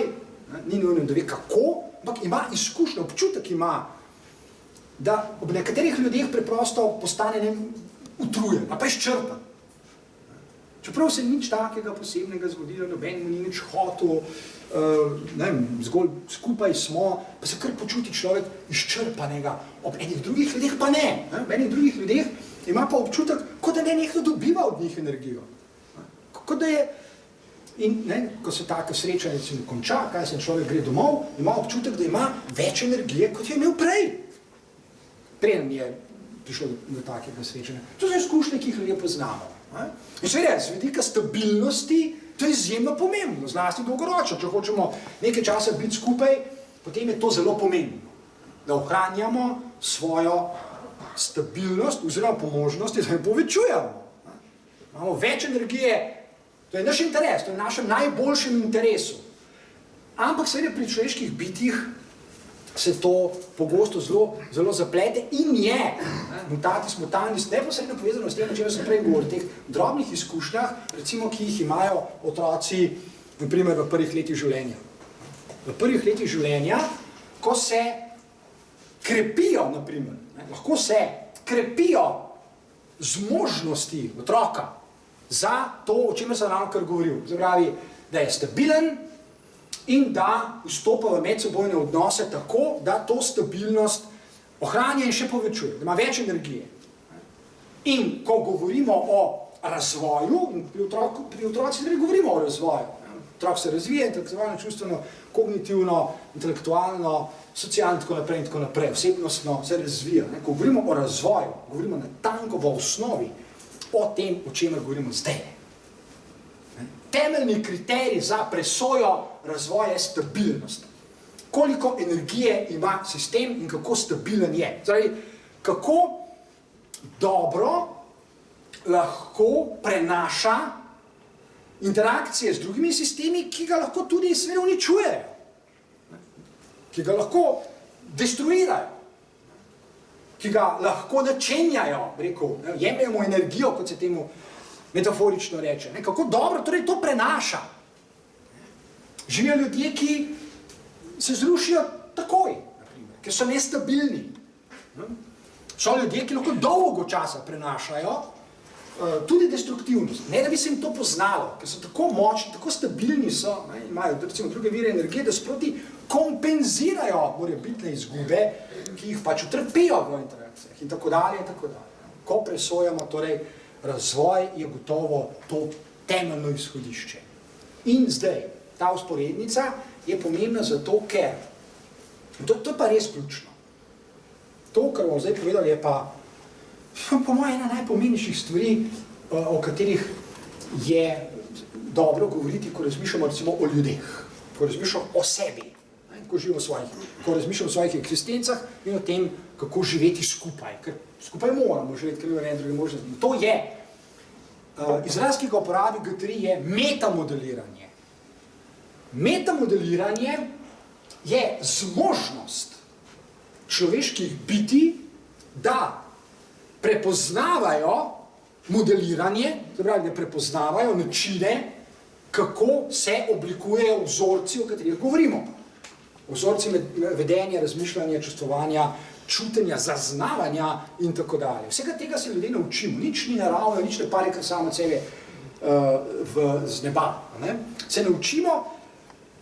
[SPEAKER 1] ni nujno, da ve, kako, ampak ima izkušnjo, občutek ima, da ob nekaterih ljudeh preprosto postane utrujen, pa izčrpan. Čeprav se nič takega posebnega zgodilo, noben mu ni nič hotel, zgolj skupaj smo, pa se kar počuti človek izčrpanega, ob enih drugih ljudeh pa ne. Ob enih drugih ljudeh ima pa občutek, kot da nekdo dobiva od njih energijo. Kot da je, in ko se taka sreča recimo konča, kaj se človek gre domov, ima občutek, da ima več energije, kot je imel prej. Preden je prišlo do takega srečanja. To so izkušnje, ki jih ljudje poznamo. In seveda, z vidika stabilnosti, to je izjemno pomembno, zlasti dolgoročno. Če hočemo nekaj časa biti skupaj, potem je to zelo pomembno, da ohranjamo svojo stabilnost oziroma po možnosti, da jo povečujemo. Imamo več energije, to je naš interes, to je v našem najboljšem interesu. Ampak seveda pri človeških bitjih se to pogosto zelo zaplete in je mutatis mutandis neposredno povezano s tem, o čem sem prej govoril, teh drobnih izkušnjah, recimo, ki jih imajo otroci, na primer, v prvih letih življenja. V prvih letih življenja, ko se krepijo, na primer, lahko se krepijo zmožnosti otroka za to, o čemer sem ravnokar govoril. Zapravi, da je stabilen, in da vstopa v medsebojne odnose tako, da to stabilnost ohranja in še povečuje, da ima več energije. In ko govorimo o razvoju, pri otrocih govorimo o razvoju, otrok se razvije intelektualno, čustveno, kognitivno, intelektualno, socialno in tako naprej, osebnostno se razvija. Ko govorimo o razvoju, govorimo natanko v osnovi o tem, o čemer govorimo zdaj. Temeljni kriterij za presojo razvoja je stabilnost. Koliko energije ima sistem in kako stabilen je. Zdaj, kako dobro lahko prenaša interakcije z drugimi sistemi, ki ga lahko tudi seveda uničujejo, ki ga lahko destruirajo, ki ga lahko načenjajo, jemljamo energijo, kot se temu metaforično reče. Kako dobro torej to prenaša. Živijo ljudje, ki se zrušijo takoj, naprimer, ker so nestabilni. So ljudje, ki lahko dolgo časa prenašajo tudi destruktivnost. Ne, da bi se jim to poznalo, ker so tako močni, tako stabilni so, imajo recimo druge vire energije, da sproti kompenzirajo morebitne izgube, ki jih pač utrpijo v interakcijah in tako dalje in tako dalje. Ko presojamo torej razvoj, je gotovo to temeljno izhodišče. In zdaj, ta vzporednica je pomembna zato, ker, to je pa res ključno. To, kar bom zdaj povedal, je pa po mojem ena najpomembnejših stvari, o katerih je dobro govoriti, ko razmišljamo recimo o ljudeh, ko razmišljamo o sebi, ko razmišljamo o svojih eksistencah in o tem, kako živeti skupaj, ker skupaj moramo živeti, ker imamo druge možnosti. To je, izraz, ki ga uporabi G3, je metamodeliranje. Metamodeliranje je zmožnost človeških bitij, da prepoznavajo modeliranje, da prepoznavajo načine, kako se oblikujejo vzorci, o katerih govorimo. Vzorci vedenja, razmišljanja, čustvovanja, čutenja, zaznavanja in tako dalje. Vsega tega se ljudje naučimo. Nič ni naravno, nič ne pade kar samo od sebe z neba. Se naučimo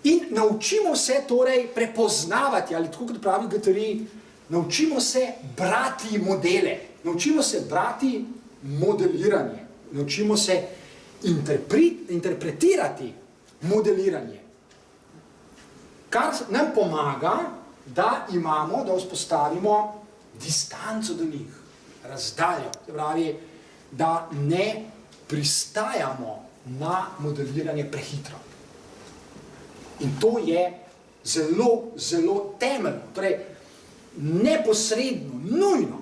[SPEAKER 1] in naučimo se torej prepoznavati, ali tako kot pravi G3, naučimo se brati modele, naučimo se brati modeliranje, naučimo se interpretirati modeliranje. Kar nam pomaga, da imamo, da vzpostavimo distanco do njih, razdaljo. Se pravi, da ne pristajamo na modeliranje prehitro. In to je zelo, zelo temeljno, torej neposredno, nujno,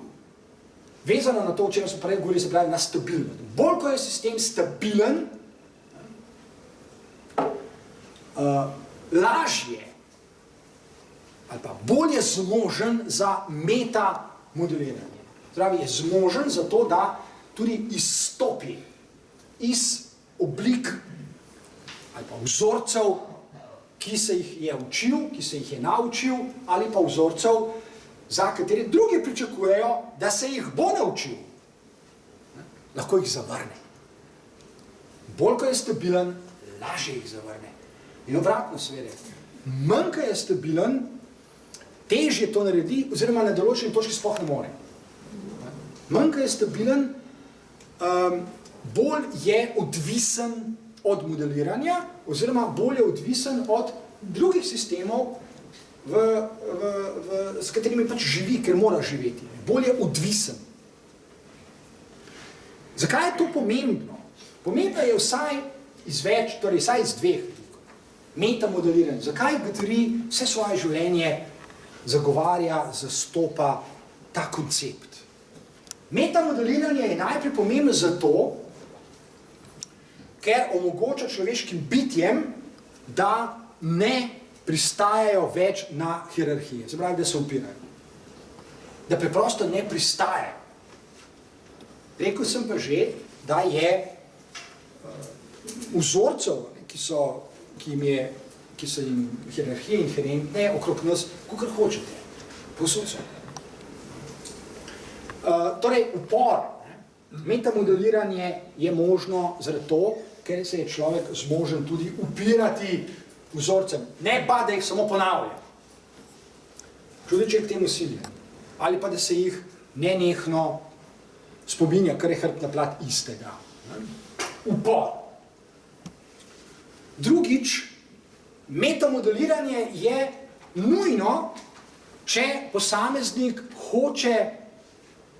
[SPEAKER 1] vezano na to, o čem smo prej govorili, se pravi na stabilnost. Bolj, ko je sistem stabilen, lažje ali pa bolje zmožen za metamodeliranje. Zdaj, je zmožen za to, da tudi izstopi iz oblik ali pa vzorcev, ki se jih je učil, ki se jih je naučil, ali pa vzorcev, za katere drugi pričakujejo, da se jih bo naučil, lahko jih zavrne. Bolj, ko je stabilen, lažje jih zavrne. In obratno seveda, manj, ko je stabilen, težje to naredi, oziroma na določeni točki sploh ne more. Manj, ko je stabilen, bolj je odvisen od modeliranja, oziroma bolj je odvisen od drugih sistemov, s katerimi pač živi, ker mora živeti. Bolj je odvisen. Zakaj je to pomembno? Pomembno je vsaj iz več, torej vsaj iz dveh vidikov. Metamodeliranje. Zakaj Guattari vse svoje življenje zagovarja, zastopa ta koncept? Metamodeliranje je najprej pomembno zato, ker omogoča človeškim bitjem, da ne pristajajo več na hierarhije. Se pravi, da se upirajo. Da preprosto ne pristajajo. Rekel sem pa že, da je vzorcev, ki so jim hierarhije inherentne okrog nas, kakor hočete. Povsod so. Torej, upor, metamodeliranje je možno zaradi to, ker se je človek zmožen tudi upirati vzorcem. Ne pa, da jih samo ponavlja. Čudeče k temu silja. Ali pa, da se jih nenehno spominja, kar je hrbtna plat istega. Upor. Drugič, metamodeliranje je nujno, če posameznik hoče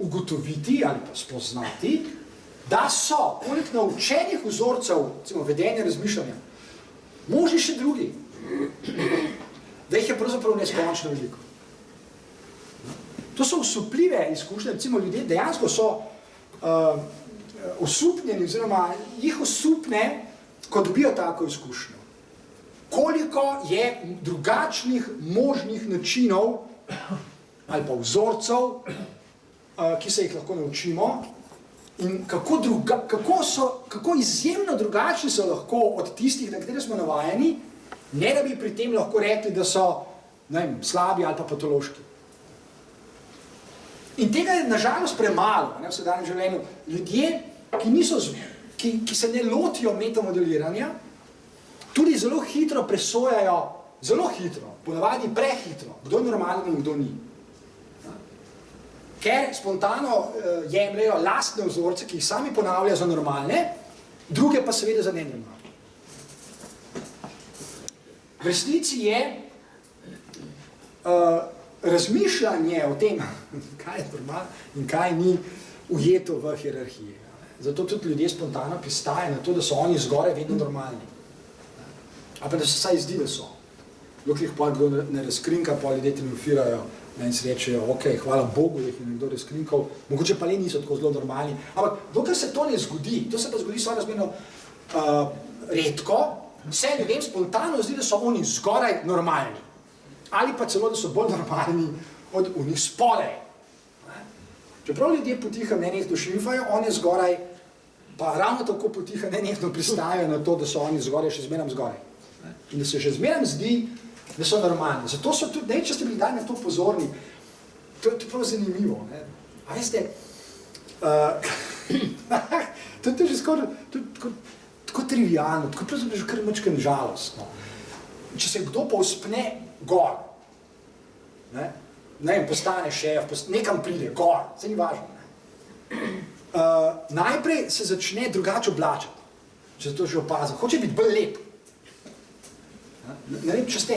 [SPEAKER 1] ugotoviti ali pa spoznati, da so poleg naučenih vzorcev, recimo vedenja, razmišljanja, možni še drugi, da jih je pravzaprav neskončno veliko. To so osupljive izkušnje, recimo ljudje dejansko so osupnjeni, oziroma jih osupne, ko dobijo tako izkušnjo. Koliko je drugačnih možnih načinov ali pa vzorcev, ki se jih lahko naučimo, in kako izjemno drugačni so lahko od tistih, na katere smo navajeni, ne da bi pri tem lahko rekli, da so slabi ali pa patološki. In tega je nažalost premalo v vsakdanjem življenju. Ljudje, ki se ne lotijo metamodeliranja, tudi zelo hitro presojajo, zelo hitro, ponavadi prehitro, kdo je normalen in kdo ni. Ker spontano jemljajo lastne vzorce, ki jih sami ponavljajo za normalne, druge pa seveda za nenormalne. V resnici je razmišljanje o tem, kaj je normalno in kaj ni ujeto v hierarhiji. Zato tudi ljudje spontano pristajajo na to, da so oni zgoraj vedno normalni. Ali pa da se vsaj zdi, da so. Dokler jih pa kdo ne razkrinka, pa ljudje triumfirajo in si rečejo, ok, hvala Bogu, da jih je nekdo razkrinkal, mogoče pa le niso tako zelo normalni. Ampak dokler se to ne zgodi, to se pa zgodi sorazmerno redko, se ljudem spontano zdi, da so oni zgoraj normalni. Ali pa celo, da so bolj normalni od unih spodaj. Čeprav ljudje potiha nenehno šimfajo, oni zgoraj, pa ravno tako potiha nenehno pristajajo na to, da so oni zgoraj, še zmeram zgoraj. In da se še zmeram zdi, da so normalni. Zato so tudi, če ste bili daj na to pozorni, to je prav zanimivo. A veste, to je že skoraj tako trivialno, tako pravzaprav že kar mačkam žalostno. Če se kdo povspne gor, ne vem, postane šef, nekam pride, gor, se ni važno. Najprej se začne drugače oblačati, če se to že opazil. Hoče biti bolj lep. Ne vem, če ste,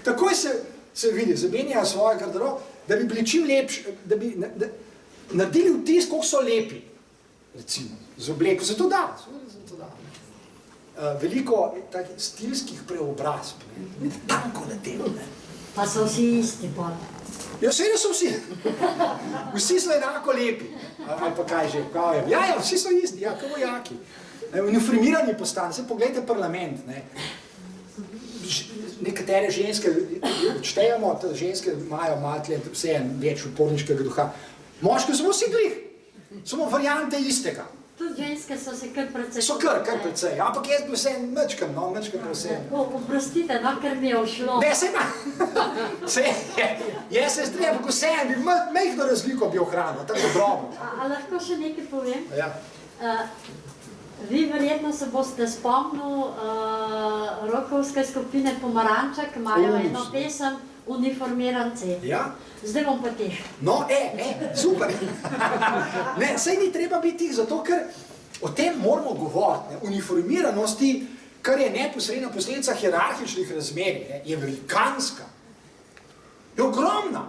[SPEAKER 1] takoj se vidi, zamenjajo svoje garderobe, da bi bili čim lepši, da bi naredili vtis, koliko so lepi, recimo, z obleko. Zato da. Veliko takih stilskih preobrazb, tanko na tem.
[SPEAKER 5] Pa so vsi isti, pa.
[SPEAKER 1] Ja, seveda so vsi. Vsi so enako lepi. Ali pa kaj že, kaj je. Ja, vsi so isti, ja, kao vojaki. Uniformirani postane, se pogledajte parlament, ne. Nekatere ženske, čtejamo, da ženske imajo malo vse več uporniškega duha. Moški so vsi glih, samo variante istega.
[SPEAKER 5] Tudi tudi ženske so se kar precej...
[SPEAKER 1] So kar precej, ampak jaz bi vse mečkam, vse.
[SPEAKER 5] Oprostite, no, ker mi je ušlo.
[SPEAKER 1] Ne, sej ima. Jaz se strem, ampak vse bi majhno razliko bi ohranil, tako drobno.
[SPEAKER 5] A lahko še nekaj povem?
[SPEAKER 1] Ja.
[SPEAKER 5] Vi verjetno se boste spomnil rokovske skupine Pomaranča, ki imajo eno pesem Uniformiranci.
[SPEAKER 1] Ja.
[SPEAKER 5] Zdaj bom pa tih.
[SPEAKER 1] No, super. Ne, sej ni treba biti tih, zato ker o tem moramo govoriti. Uniformiranosti, kar je neposredna posledica hierarhičnih razmerij, je velikanska. Je ogromna.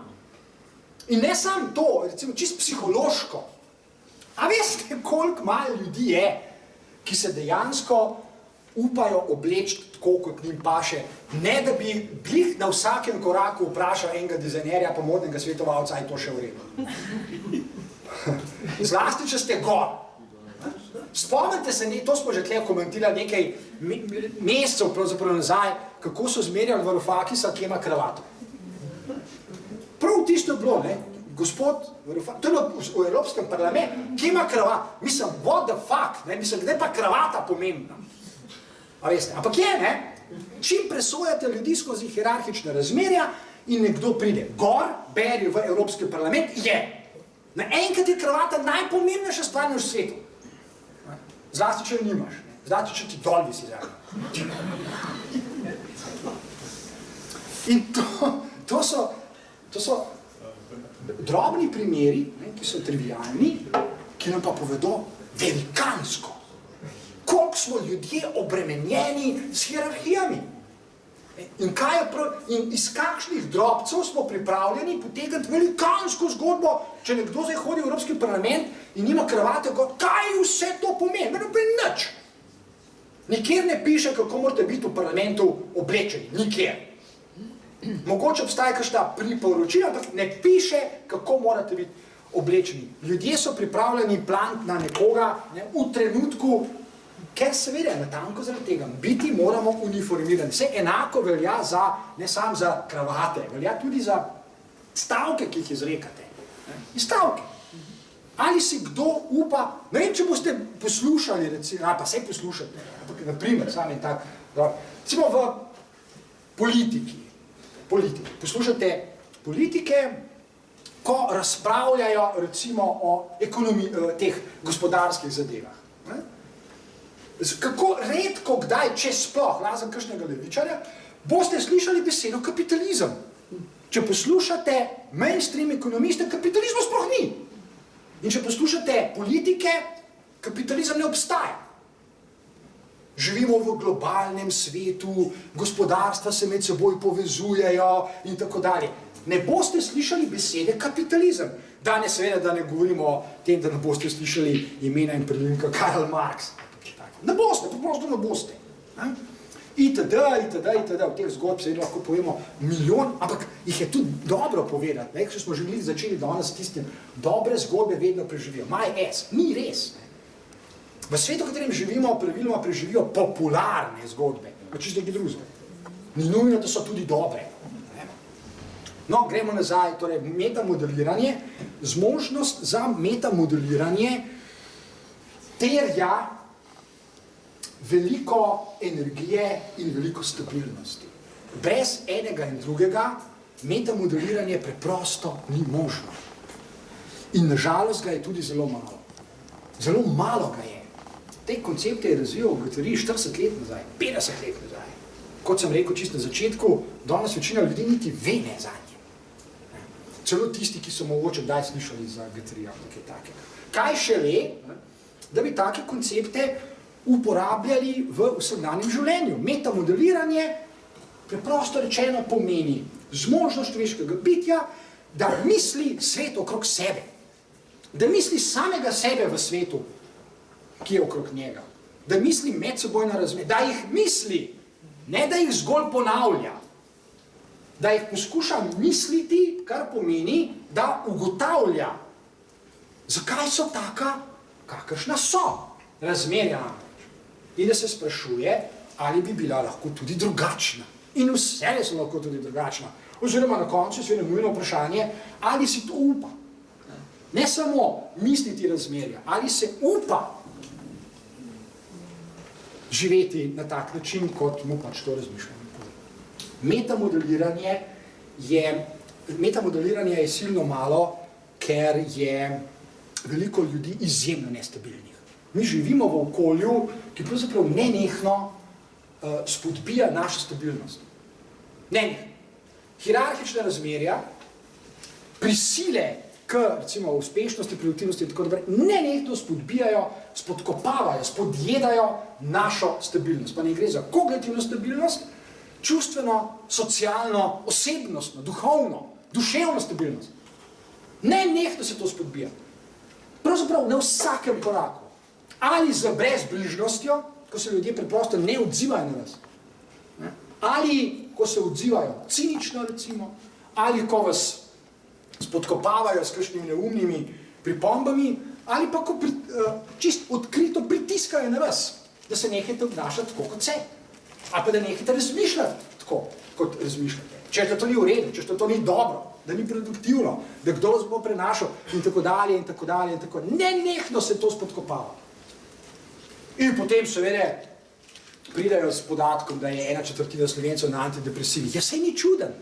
[SPEAKER 1] In ne samo to, recimo čisto psihološko. A veste, koliko malo ljudi je, ki se dejansko upajo obleči tako, kot njim paše, ne da bi glih na vsakem koraku vprašal enega dizajnerja pa modnega svetovalca, aj to še v redu. Zlasti, če ste gor. Spomnite se, to smo že tle komentirali nekaj mesecev pravzaprav nazaj, kako so zmerjali Varoufakisa, ki ima kravato. Prav tisto je bilo, ne? Gospod Varoufakis, to je bilo v Evropskem parlamentu, ki ima kravato. Mislim, what the fuck, ne? Mislim, kde pa kravata pomembna? A veste, ampak je, ne? Čim presojate ljudi skozi hierarhične razmerja in nekdo pride gor, beri v Evropski parlament, je. Naenkrat je kravata najpomembnejša stvar na svetu. Zlasti, če jo nimaš, ne? Zlasti, če ti dol visi zraven. In to so drobni primeri, ne, ki so trivialni, ki nam pa povedo velikansko, koliko smo ljudje obremenjeni s hierarhijami. In iz kakšnih drobcev smo pripravljeni potegniti velikansko zgodbo, če nekdo zdaj hodi v Evropski parlament in nima kravate, kaj vse to pomeni? Ne pomeni nič. Nikjer ne piše, kako morate biti v parlamentu oblečeni. Nikjer. Mogoče obstaja kakšna priporočila, ampak ne piše, kako morate biti oblečeni. Ljudje so pripravljeni plant na nekoga, ne, v trenutku, ker seveda natanko zaradi tega biti moramo uniformirani. Vse enako velja za, ne samo za kravate, velja tudi za stavke, ki jih izrekate. Stavke. Ali si kdo upa, ne vem, če boste poslušali, recimo, pa sej poslušate, ampak naprimer, sam en tak, recimo v politiki. Poslušate politike, ko razpravljajo recimo o teh gospodarskih zadevah. Kako redko kdaj, če sploh, razen kakšnega levičarja, boste slišali besedo kapitalizem. Če poslušate mainstream ekonomiste, kapitalizmu sploh ni. In če poslušate politike, kapitalizem ne obstaja. Živimo v globalnem svetu, gospodarstva se med seboj povezujejo in tako dalje. Ne boste slišali besede kapitalizem. Danes seveda, da ne govorimo o tem, da ne boste slišali imena in priimka Karl Marx. Ne boste, preprosto ne boste. Itd. V teh zgodb se lahko povemo milijon, ampak jih je tudi dobro povedati. Če smo že začeli danes s tistim, dobre zgodbe vedno preživijo. Ni res. V svetu, v katerem živimo, praviloma preživijo popularne zgodbe, pa čisto nekaj drugega. Ni nujno, da so tudi dobre. No, gremo nazaj, torej metamodeliranje. Zmožnost za metamodeliranje terja veliko energije in veliko stabilnosti. Brez enega in drugega metamodeliranje preprosto ni možno. In nažalost ga je tudi zelo malo. Zelo malo ga je. Te koncepte je razvijal v Guattari 40 let nazaj, 50 let nazaj. Kot sem rekel čisto na začetku, danes večina ljudi niti ve ne za nje. Celo tisti, ki so mogoče kdaj slišali za Guattarija, nekaj takega. Kaj šele, da bi take koncepte uporabljali v vsakdanjem življenju. Metamodeliranje preprosto rečeno pomeni zmožnost človeškega bitja, da misli svet okrog sebe. Da misli samega sebe v svetu, ki je okrog njega. Da misli medsebojno razmerje. Da jih misli, ne da jih zgolj ponavlja. Da jih poskuša misliti, kar pomeni, da ugotavlja, zakaj so taka, kakršna so razmerja. In da se sprašuje, ali bi bila lahko tudi drugačna. In vse so lahko tudi drugačna. Oziroma na koncu je nujno vprašanje, ali si to upa. Ne samo misliti razmerja, ali se upa živeti na tak način, kot mu pač to razmišljamo. Metamodeliranje je silno malo, ker je veliko ljudi izjemno nestabilnih. Mi živimo v okolju, ki pravzaprav nenehno spodbija našo stabilnost. Nenehno. Hierarhična razmerja, prisile k, recimo, uspešnosti, produktivnosti in tako naprej, nenehno spodbijajo, spodkopavajo, spodjedajo našo stabilnost. Pa ne gre za kognitivno stabilnost, čustveno, socialno, osebnostno, duhovno, duševno stabilnost. Nenehno se to spodbija. Pravzaprav na vsakem koraku. Ali z brezbrižnostjo, ko se ljudje preprosto ne odzivajo na nas. Ali ko se odzivajo cinično, recimo, ali ko vas spodkopavajo s kakšnimi neumnimi pripombami, ali pa ko čist odkrito pritiskajo na vas, da se nehajte obnašati tako, kot se. Ali pa da nehajte razmišljati tako, kot razmišljate. Če to ni v redu, če to ni dobro, da ni produktivno, da kdo vas bo prenašal in tako dalje in tako dalje in tako. Nenehno se to spodkopava. In potem seveda pridajo s podatkom, da je 1/4 Slovencev na antidepresivi. Ja, saj ni čuden.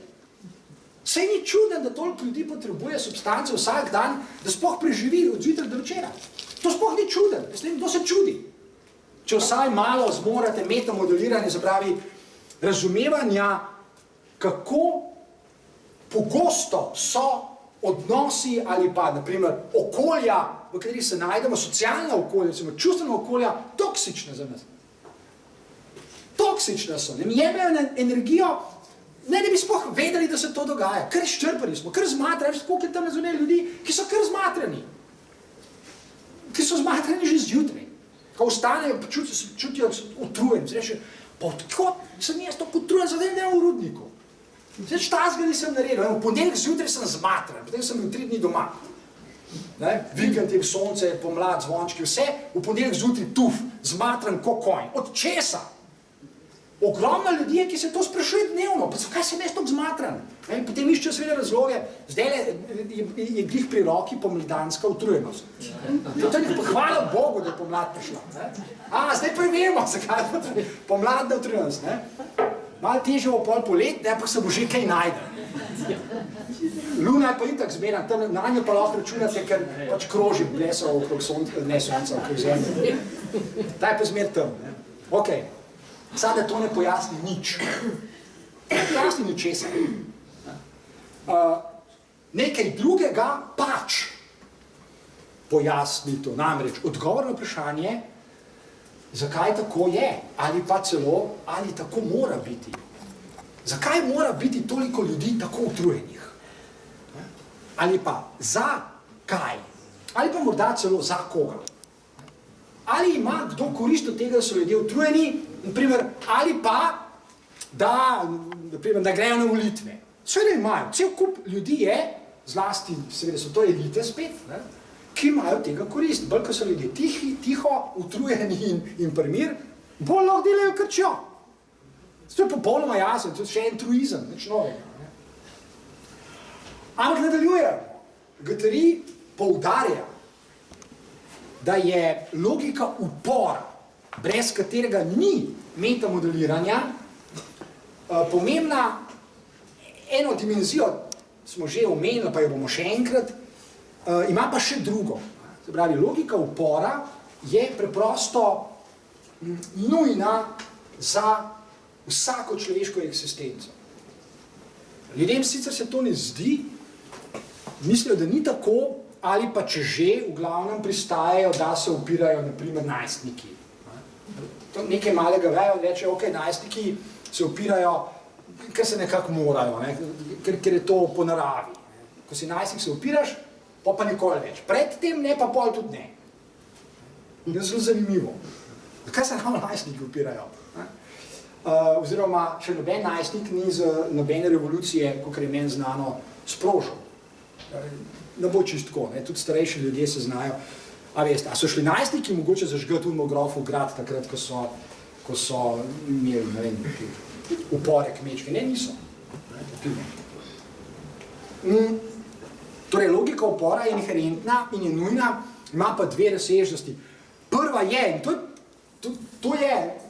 [SPEAKER 1] Saj ni čuden, da toliko ljudi potrebuje substance vsak dan, da sploh preživi od zjutraj do večera. To sploh ni čuden. Mislim, kdo se čudi. Če vsaj malo zmorate metamodeliranje, se pravi razumevanja, kako pogosto so odnosi ali pa, naprimer, okolja, v katerih se najdemo, socialna okolja, recimo čustvena okolja, toksična za nas. Toksična so, ne jemljajo energijo, ne da bi sploh vedeli, da se to dogaja. Kar izčrpani smo, kar zmatrani, koliko je tam nazvane ljudi, ki so kar zmatrani. Ki so zmatrani že zjutraj. Ko vstanejo, čutijo utrujen, se reče, pa odkot sem jaz tako utrujen, zdaj ne v rudniku. Zdaj štazga nisem naredil, v ponedeljek zjutraj sem zmatran, potem sem bil 3 dni doma. Vikend je sonce, pomlad, zvončki, vse, v ponedeljek zjutraj tuf, zmatran kot konj. Od česa? Ogromno ljudi je, ki se to sprašuje dnevno, pa zakaj sem jaz tako zmatran? Potem iščejo seveda razloge, zdaj je glih pri roki pomladanska utrujenost. Hvala Bogu, da je pomlad prišla. Zdaj pa vemo, zakaj je pomladna utrujenost. Malo težje bo pol polet, ampak se bo že kaj najde. Luna je pa itak zmeran, tam na njo pa lahko računate, ker pač kroži blesa okrog sonca, ne sonca, okrog zemlje. Ta je pa zmer tam. Okej. Sada to ne pojasni nič. Ne pojasni ničesar. Nekaj drugega pač pojasni to. Namreč odgovor na vprašanje, zakaj tako je, ali pa celo, ali tako mora biti. Zakaj mora biti toliko ljudi tako utrujenih? Ali pa za kaj? Ali pa morda celo za koga? Ali ima kdo korist od tega, da so ljudje utrujeni, naprimer, ali pa, da grejo na volitve. Seveda imajo, cel kup ljudi je, zlasti, seveda so to elite spet, ki imajo tega korist. Bolj, ko so ljudje tiho, utrujeni in primir, bolj lahko delajo krčjo. To je popolnoma jasno, to je še en truizem, nič novega. Ampak nadaljuje, Guattari poudarja, da je logika upora, brez katerega ni metamodeliranja, pomembna eno dimenzijo, smo že omenili, pa jo bomo še enkrat, ima pa še drugo. Se pravi, logika upora je preprosto nujna za vsako človeško eksistenco. Ljudem sicer se to ne zdi, mislijo, da ni tako, ali pa če že v glavnem pristajajo, da se upirajo, naprimer, najstniki. To nekaj malega vejo, reče, ok, najstniki se upirajo, ker se nekako morajo, ker je to po naravi. Ko si najstnik, se upiraš, pa nikoli več. Predtem ne, pa pol tudi ne. Je zelo zanimivo. Kaj se ravno najstniki upirajo? Oziroma, še noben najstnik ni z nobene revolucije, kakor je meni znano, sprožil. Ne bo čistko, tudi starejši ljudje se znajo. A so šli najstniki mogoče zažgati grofov grad takrat, ko so imeli, ne vem, upore kmečke? Ne, niso. Torej, logika upora je inherentna in je nujna, ima pa dve razsežnosti. Prva je, in to je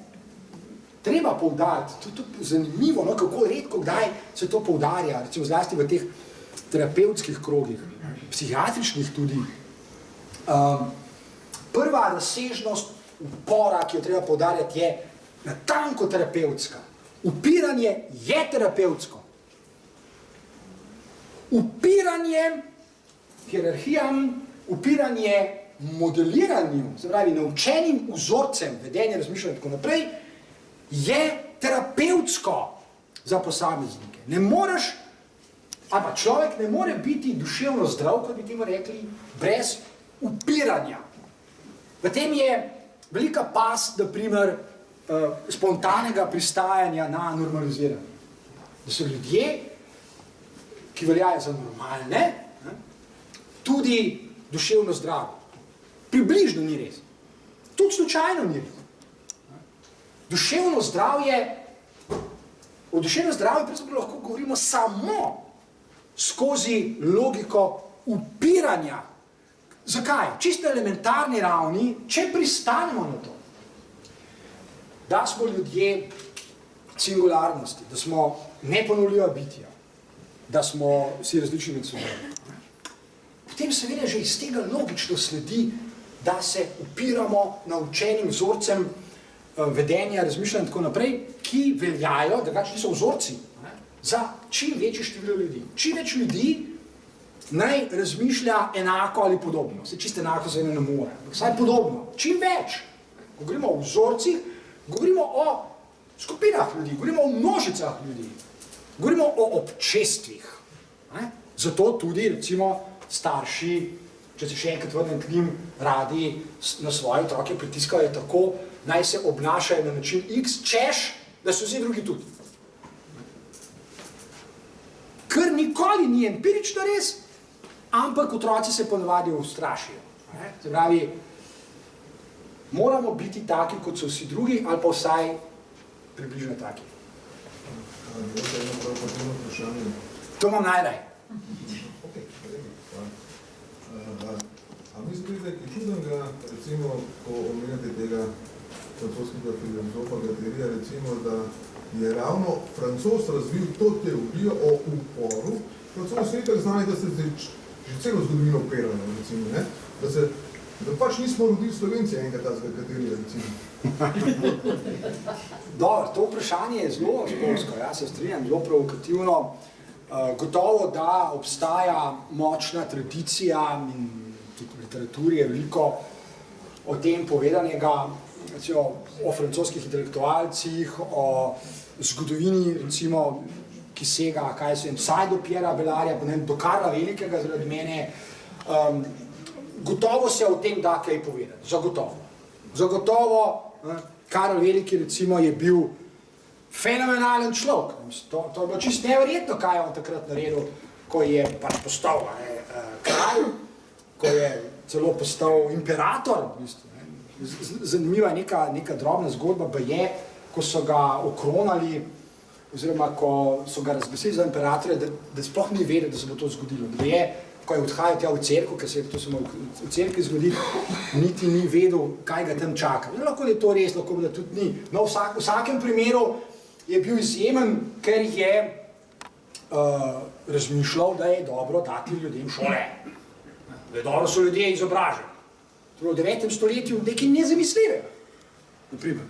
[SPEAKER 1] treba poudariti, tudi zanimivo, no, kako redko kdaj se to poudarja, recimo zlasti v teh terapevtskih krogih, psihiatričnih tudi. Prva razsežnost upora, ki jo treba poudarjati, je natanko terapevtska. Upiranje je terapevtsko. Upiranje hierarhijam, upiranje modeliranju, se pravi naučenim vzorcem vedenja, razmišljanja in tako naprej, je terapevtsko za posameznike. Ne moreš, ali pa človek ne more biti duševno zdrav, kot bi temu rekli, brez upiranja. V tem je velika past, na primer, spontanega pristajanja na normaliziranje. Da so ljudje, ki veljajo za normalne, tudi duševno zdravi. Približno ni res. Tudi slučajno ni res. Duševno zdravje, o duševnem zdravju pravzaprav lahko govorimo samo skozi logiko upiranja. Zakaj? Čisto elementarni ravni, če pristanemo na to, da smo ljudje singularnosti, da smo neponovljiva bitja, da smo vsi različni med seboj. Potem seveda že iz tega logično sledi, da se upiramo naučenim vzorcem vedenja, razmišljanja in tako naprej, ki veljajo, drugače niso vzorci, za čim večje število ljudi. Čim več ljudi naj razmišlja enako ali podobno. Se čisto enako za eno ne more, vsaj podobno. Čim več. Ko govorimo o vzorcih, govorimo o skupinah ljudi, govorimo o množicah ljudi, govorimo o občestvih. Zato tudi, recimo, starši, če se še enkrat vrnem k njim, radi na svoje otroke pritiskajo tako, naj se obnašajo na način X, češ, da so vsi drugi tudi. Ker nikoli ni empirično res, ampak otroci se ponavadi ustrašijo. Se pravi, moramo biti taki, kot so vsi drugi, ali pa vsaj približno taki. To imam najraj.
[SPEAKER 3] A mislite, da je čudenega, recimo, ko omenjate tega francoskega filozofa Gaterija, recimo, da je ravno Francoz razvil to teorijo o uporu, Francoz so itak znali, da se že celo zgodovino upirajo, recimo, ne? Da pač nismo rodili Slovenci enega tazga Gaterija, recimo.
[SPEAKER 1] Dobro, to vprašanje je zelo školsko, jaz se strinjam, zelo provokativno. Gotovo, da obstaja močna tradicija in tudi v literaturi je veliko o tem povedanega, recimo o francoskih intelektualcih, o zgodovini, recimo, ki sega, kaj se vem, vsaj do Pierra Belarja, pa ne vem, do Karla Velikega zaradi mene. Gotovo se o tem da kaj povedati, zagotovo. Zagotovo, Karl Veliki, recimo, je bil fenomenalen človek. To je bilo čisto neverjetno, kaj je on takrat naredil, ko je pač postal kralj, ko je celo postal imperator. Zanimiva je neka drobna zgodba, je, ko so ga okronali, oziroma ko so ga razglasili za imperatorja, da sploh ni vedel, da se bo to zgodilo. Da je, ko je odhajal tja v cerkev, ker se je to samo v cerkvi zgodilo, niti ni vedel, kaj ga tam čaka. Lahko je to res, lahko da tudi ni. No, v vsakem primeru je bil izjemen, ker je razmišljal, da je dobro dati ljudem šole. Da je dobro so ljudje izobraženi. V 9. stoletju nekaj nezamislivega, naprimer.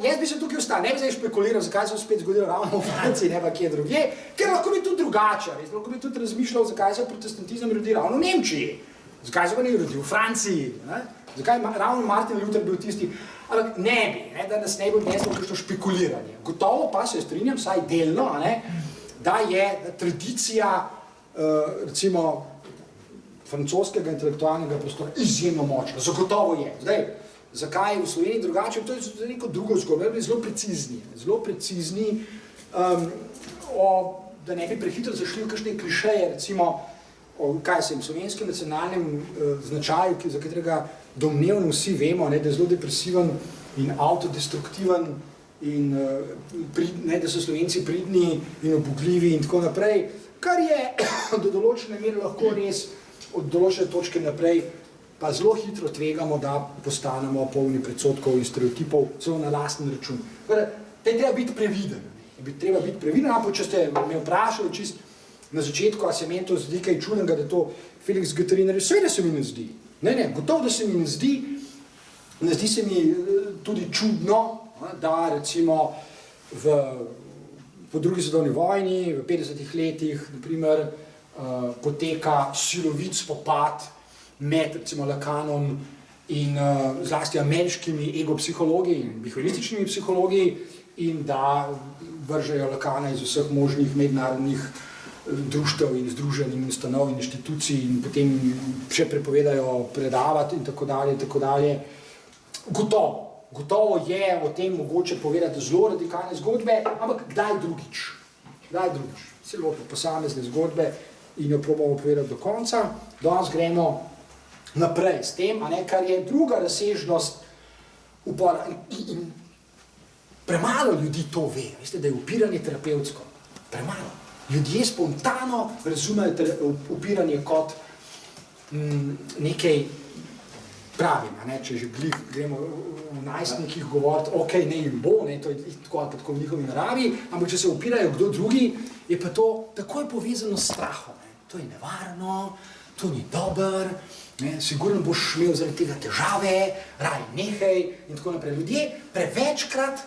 [SPEAKER 1] Jaz bi se tukaj ostal, ne bi zdaj špekuliral, zakaj se spet zgodilo ravno v Franciji, ne pa kje drugje, ker lahko bi tudi drugače, lahko bi tudi razmišljal, zakaj se protestantizem rodi ravno v Nemčiji, zakaj se pa ni rodil v Franciji, zakaj ravno Martin Luther bil tisti, ampak ne bi, da nas ne bi odneslo kakšno špekuliranje. Gotovo pa se strinjam, vsaj delno, da je tradicija, recimo, francoskega intelektualnega prostora izjemno močna, zagotovo je. Zdaj, zakaj je v Sloveniji drugače, to je neko drugo zgodbo, zelo precizni, da ne bi prehitro zašli v kakšne klišeje, recimo, o slovenskem nacionalnem značaju, za katerega domnevno vsi vemo, da je zelo depresiven in autodestruktiven in da so Slovenci pridni in obugljivi in tako naprej, kar je do določene mere lahko res od določene točke naprej pa zelo hitro tvegamo, da postanemo polni predsodkov in stereotipov, celo na lasten račun. Te treba biti previden. Treba biti previden, ampak če ste me vprašali čist na začetku, a se meni to zdi kaj čudnega, da to Felix Guattari naredi, seveda se mi ne zdi. Ne, gotovo, da se mi ne zdi. Ne zdi se mi tudi čudno, da recimo po drugi svetovni vojni, v 50 letih, naprimer, poteka silovit spopad med recimo Lacanom in zlasti ameriškimi egopsihologi in behaviorističnimi psihologi in da vržejo Lacana iz vseh možnih mednarodnih društev in združenj in ustanov in inštitucij in potem še prepovedajo predavati in tako dalje. Gotovo je o tem mogoče povedati zelo radikalne zgodbe, ampak kdaj drugič? Se lopo posamezne zgodbe in jo probamo povedati do konca. Danes gremo naprej s tem, kar je druga razsežnost upora. In premalo ljudi to ve, veste, da je upiranje terapevtsko. Premalo. Ljudje spontano razumejo upiranje kot nekaj pravim, če že gremo v najstnikih govoriti, ok, ne jim bo, to je tako ali tako v njihovi naravi, ampak če se upirajo kdo drugi, je pa to takoj povezano s strahom. To je nevarno, to ni dober, sigurno boš imel zaradi tega težave, raj nehaj in tako naprej. Ljudje prevečkrat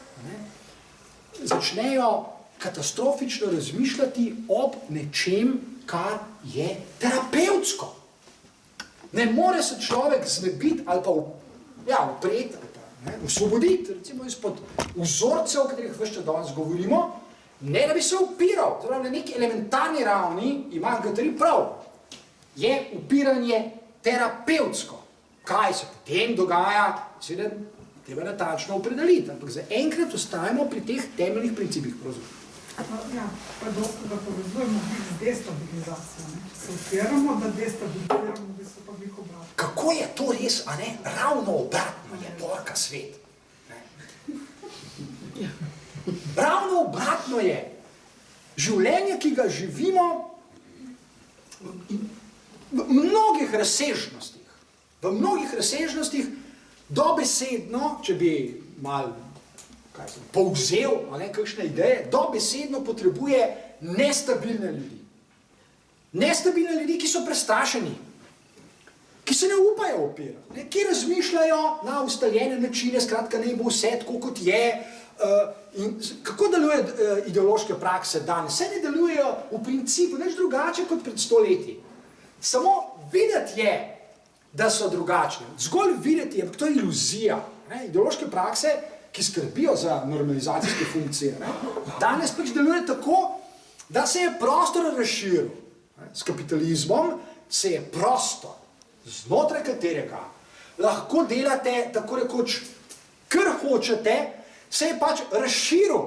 [SPEAKER 1] začnejo katastrofično razmišljati ob nečem, kar je terapevtsko. Ne more se človek znebiti ali pa upreti ali pa osvoboditi, recimo izpod vzorcev, o katerih vse danes govorimo, ne da bi se upiral. Zdaj, na neki elementarni ravni ima Guattari prav. Je upiranje terapevtsko. Kaj se potem dogaja, seveda treba natančno opredeliti, ampak zaenkrat ostajamo pri teh temeljnih principih.
[SPEAKER 6] Ja, pa dosti ga povezujemo z destabilizacijo. Se upiramo, da destabiliziramo, v bistvu pa bih obratno.
[SPEAKER 1] Kako je to res, a ne? Ravno obratno je porka svet. Ravno obratno je. Življenje, ki ga živimo v mnogih razsežnostih, dobesedno, če bi malo povzel kakšne ideje, dobesedno potrebuje nestabilne ljudi. Nestabilne ljudi, ki so prestrašeni, ki se ne upajo upirati, ki razmišljajo na ustaljene načine, skratka ne bo vse tako, kot je. In kako delujejo ideološke prakse danes? Vse ne delujejo v principu nič drugače kot pred 100 leti. Samo videti je, da so drugačni. Zgolj videti je, to je iluzija. Ideološke prakse, ki skrbijo za normalizacijske funkcije, danes pač deluje tako, da se je prostor razširil. S kapitalizmom se je prostor, znotraj katerega lahko delate tako rekoč, kar hočete, se je pač razširil.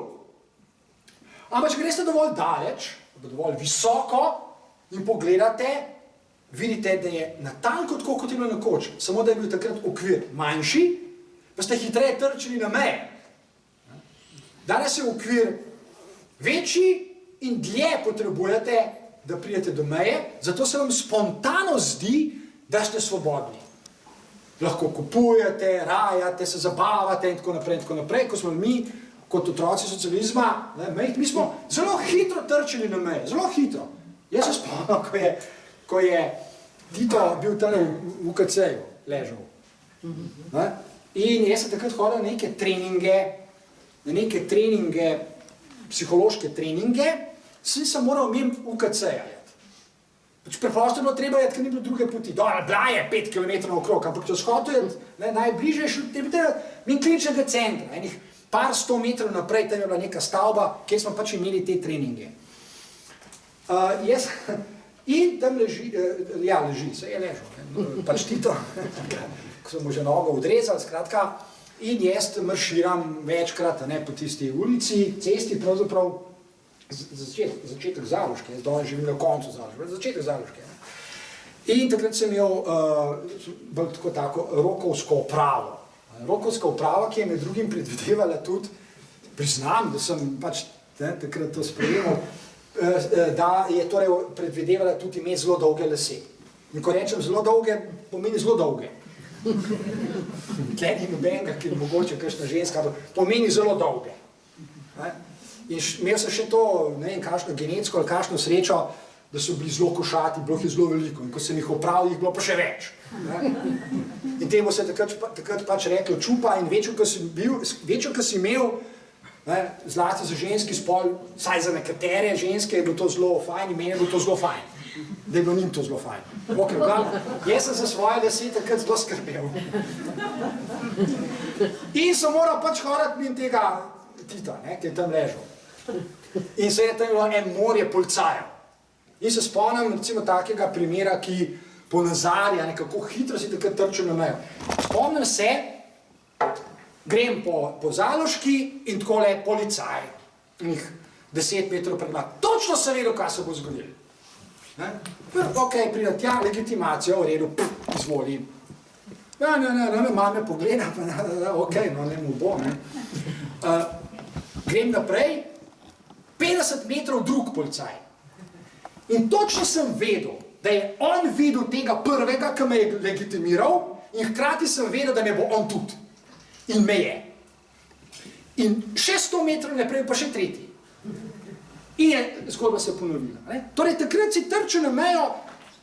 [SPEAKER 1] Ampak če greste dovolj daleč, dovolj visoko in pogledate, vidite, da je natanko tako, kot je bilo nekoč, samo da je bil takrat okvir manjši, pa ste hitreje trčili na meje. Danes je okvir večji in dlje potrebujete, da pridete do meje, zato se vam spontano zdi, da ste svobodni. Lahko kupujete, rajate, se zabavate in tako naprej. Ko smo mi, kot otroci socializma, mi smo zelo hitro trčili na meje, zelo hitro. Jaz se spomnim, ko je Tito bil tam v UKC-ju, ležal. In jaz sem takrat hodil na neke treninge, psihološke treninge, sem moral imeti UKC-ja. Preprosto je bilo treba jeti, ker ni bilo druge poti. Bila je 5 km okrog, ampak če shotel je najbližje, mi kliničnega centra, enih par 100 metrov naprej, tam je bila neka stavba, kjer smo pač imeli te treninge. In tam leži, se je ležal, pač Tito, ko smo mu že nogo odrezali, skratka, in jaz marširam večkrat po tisti ulici, cesti pravzaprav, začetek Zaloške, jaz danes živim na koncu Zaloške, začetek Zaloške. In takrat sem imel tako rokovsko opravo. Rokovska oprava, ki je med drugim predvidevala tudi, priznam, da sem pač takrat to sprejemal, da je torej predvidevala tudi imeti zelo dolge lase. In ko rečem zelo dolge, pomeni zelo dolge. Tle ni nobenega, ki je mogoče kakšna ženska, pomeni zelo dolge. In imel sem še to, ne vem, kakšno genetsko ali kakšno srečo, da so bili zelo košati, bilo jih je zelo veliko in ko sem jih opravil, jih bilo pa še več. In temu se takrat pač reklo čupa in večjo, ko si imel, zlasti za ženski spol, saj za nekatere ženske je bilo to zelo fajn in meni je bilo to zelo fajn. Da je bilo njim to zelo fajn. Okay, jaz sem za svoje 10 takrat zelo skrbel. In sem moral pač hoditi mimo tega Tita, ki je tam ležal. In se je tam bilo en morje policajev. In se spomnim recimo takega primera, ki ponazarja, kako hitro si takrat trčil na mejo. Spomnim se, grem po Zaloški in takole policaj, 10 metrov pred mano. Točno sem vedel, kaj se bo zgodilo. Ok, pride tja, legitimacijo, v redu, izvoli. Ne, mame pogleda, ok, no ne mu bo, ne. Grem naprej, 50 metrov drug policaj. In točno sem vedel, da je on videl tega prvega, ki me je legitimiral in hkrati sem vedel, da me bo on tudi. In me je. In še 100 metrov naprej pa še tretji. In je zgodba se ponovila. Torej, takrat si trčil na mejo,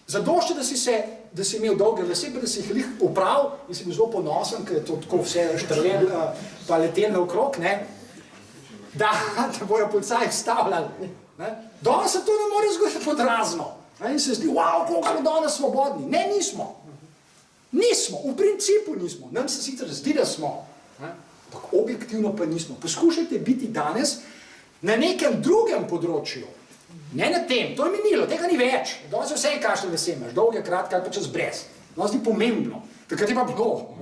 [SPEAKER 1] zadošče, da si imel dolge lase, pa da si jih lih popravil in si bil zelo ponosen, ker je to tako vse štrlel pa letel naokrog, da bojo policaji vstavljali. Danes se to ne more zgoditi pod razno. In se zdi, wow, koliko smo danes svobodni. Ne, nismo. Nismo, v principu nismo. Nam se sicer zdi, da smo. Ampak objektivno pa nismo. Poskušajte biti danes na nekem drugem področju. Ne na tem, to je minilo, tega ni več. Danes je vse kakšne vese imaš, dolge, kratke ali pa čez brez. Danes ni pomembno. Takrat je pa bilo.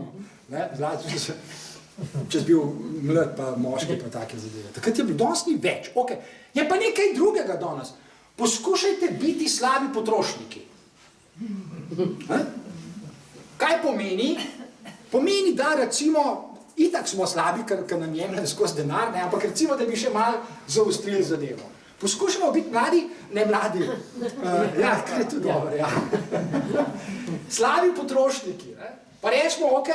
[SPEAKER 1] Če si bil mlad pa moški pa take zadeve. Takrat je bilo, danes ni več. Okay. Je pa nekaj drugega danes. Poskušajte biti slabi potrošniki. Kaj pomeni? Pomeni, da recimo, itak smo slabi, ker nam jemljajo skozi denar, ampak recimo, da bi še malo zaostrili zadevo. Poskušamo biti mladi, ne mladi, kar je to dobro, slabi potrošniki. Pa rečemo, ok,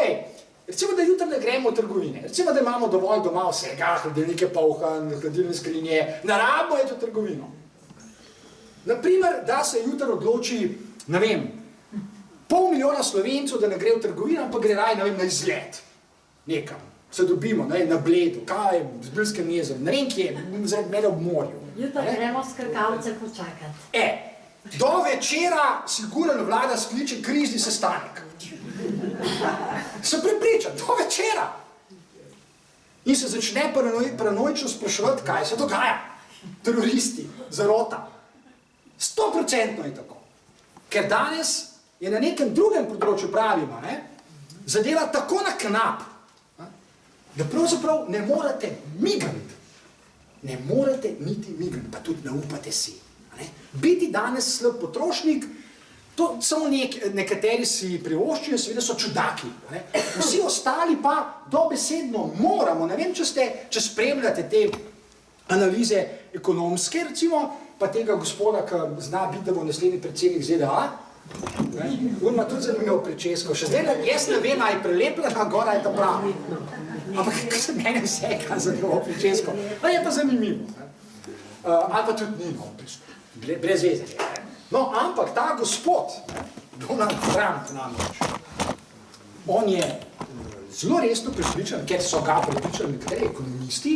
[SPEAKER 1] recimo, da jutri ne gremo v trgovine, recimo, da imamo dovolj doma vsega, hladilnike polhan, hladilne skrinje, narabo je to trgovino. Naprimer, da se jutri odloči, ne vem, 500 000 Slovencev, da ne gre v trgovino, pa gre raje, ne vem, na izlet, nekam, se dobimo, na Bledu, kaj je, z Bilskem jezerom, ne vem, kje, zaradi mene ob morju.
[SPEAKER 5] Jutri gremo skakalce počakati.
[SPEAKER 1] Do večera sigurno vlada skliče krizni sestanek. Sem prepričan, do večera. In se začne paranoično spraševati, kaj se dogaja. Teroristi, zarota. 100% je tako. Ker danes je na nekem drugem področju pravima, zadeva tako na knap, da pravzaprav ne morate migrati. Ne morate niti migrati, pa tudi ne upate si. Biti danes slab potrošnik, to samo nekateri si privoščijo, seveda so čudaki. Vsi ostali pa dobesedno moramo, ne vem, če spremljate te analize ekonomske, recimo, pa tega gospoda, ki zna biti, da bo naslednji predsednik ZDA, on ima tudi zanimivo pričesko. Še zdaj, jaz ne vem, ali je prelepljena, gora je ta pravi. Ampak se meni vse kaj zanimivo pričesko. Pa je pa zanimivo. Ali pa tudi ni, brez veze. No, ampak ta gospod, Donald Trump namreč, on je zelo resno prepričan, ker so ga prepričali nekateri ekonomisti,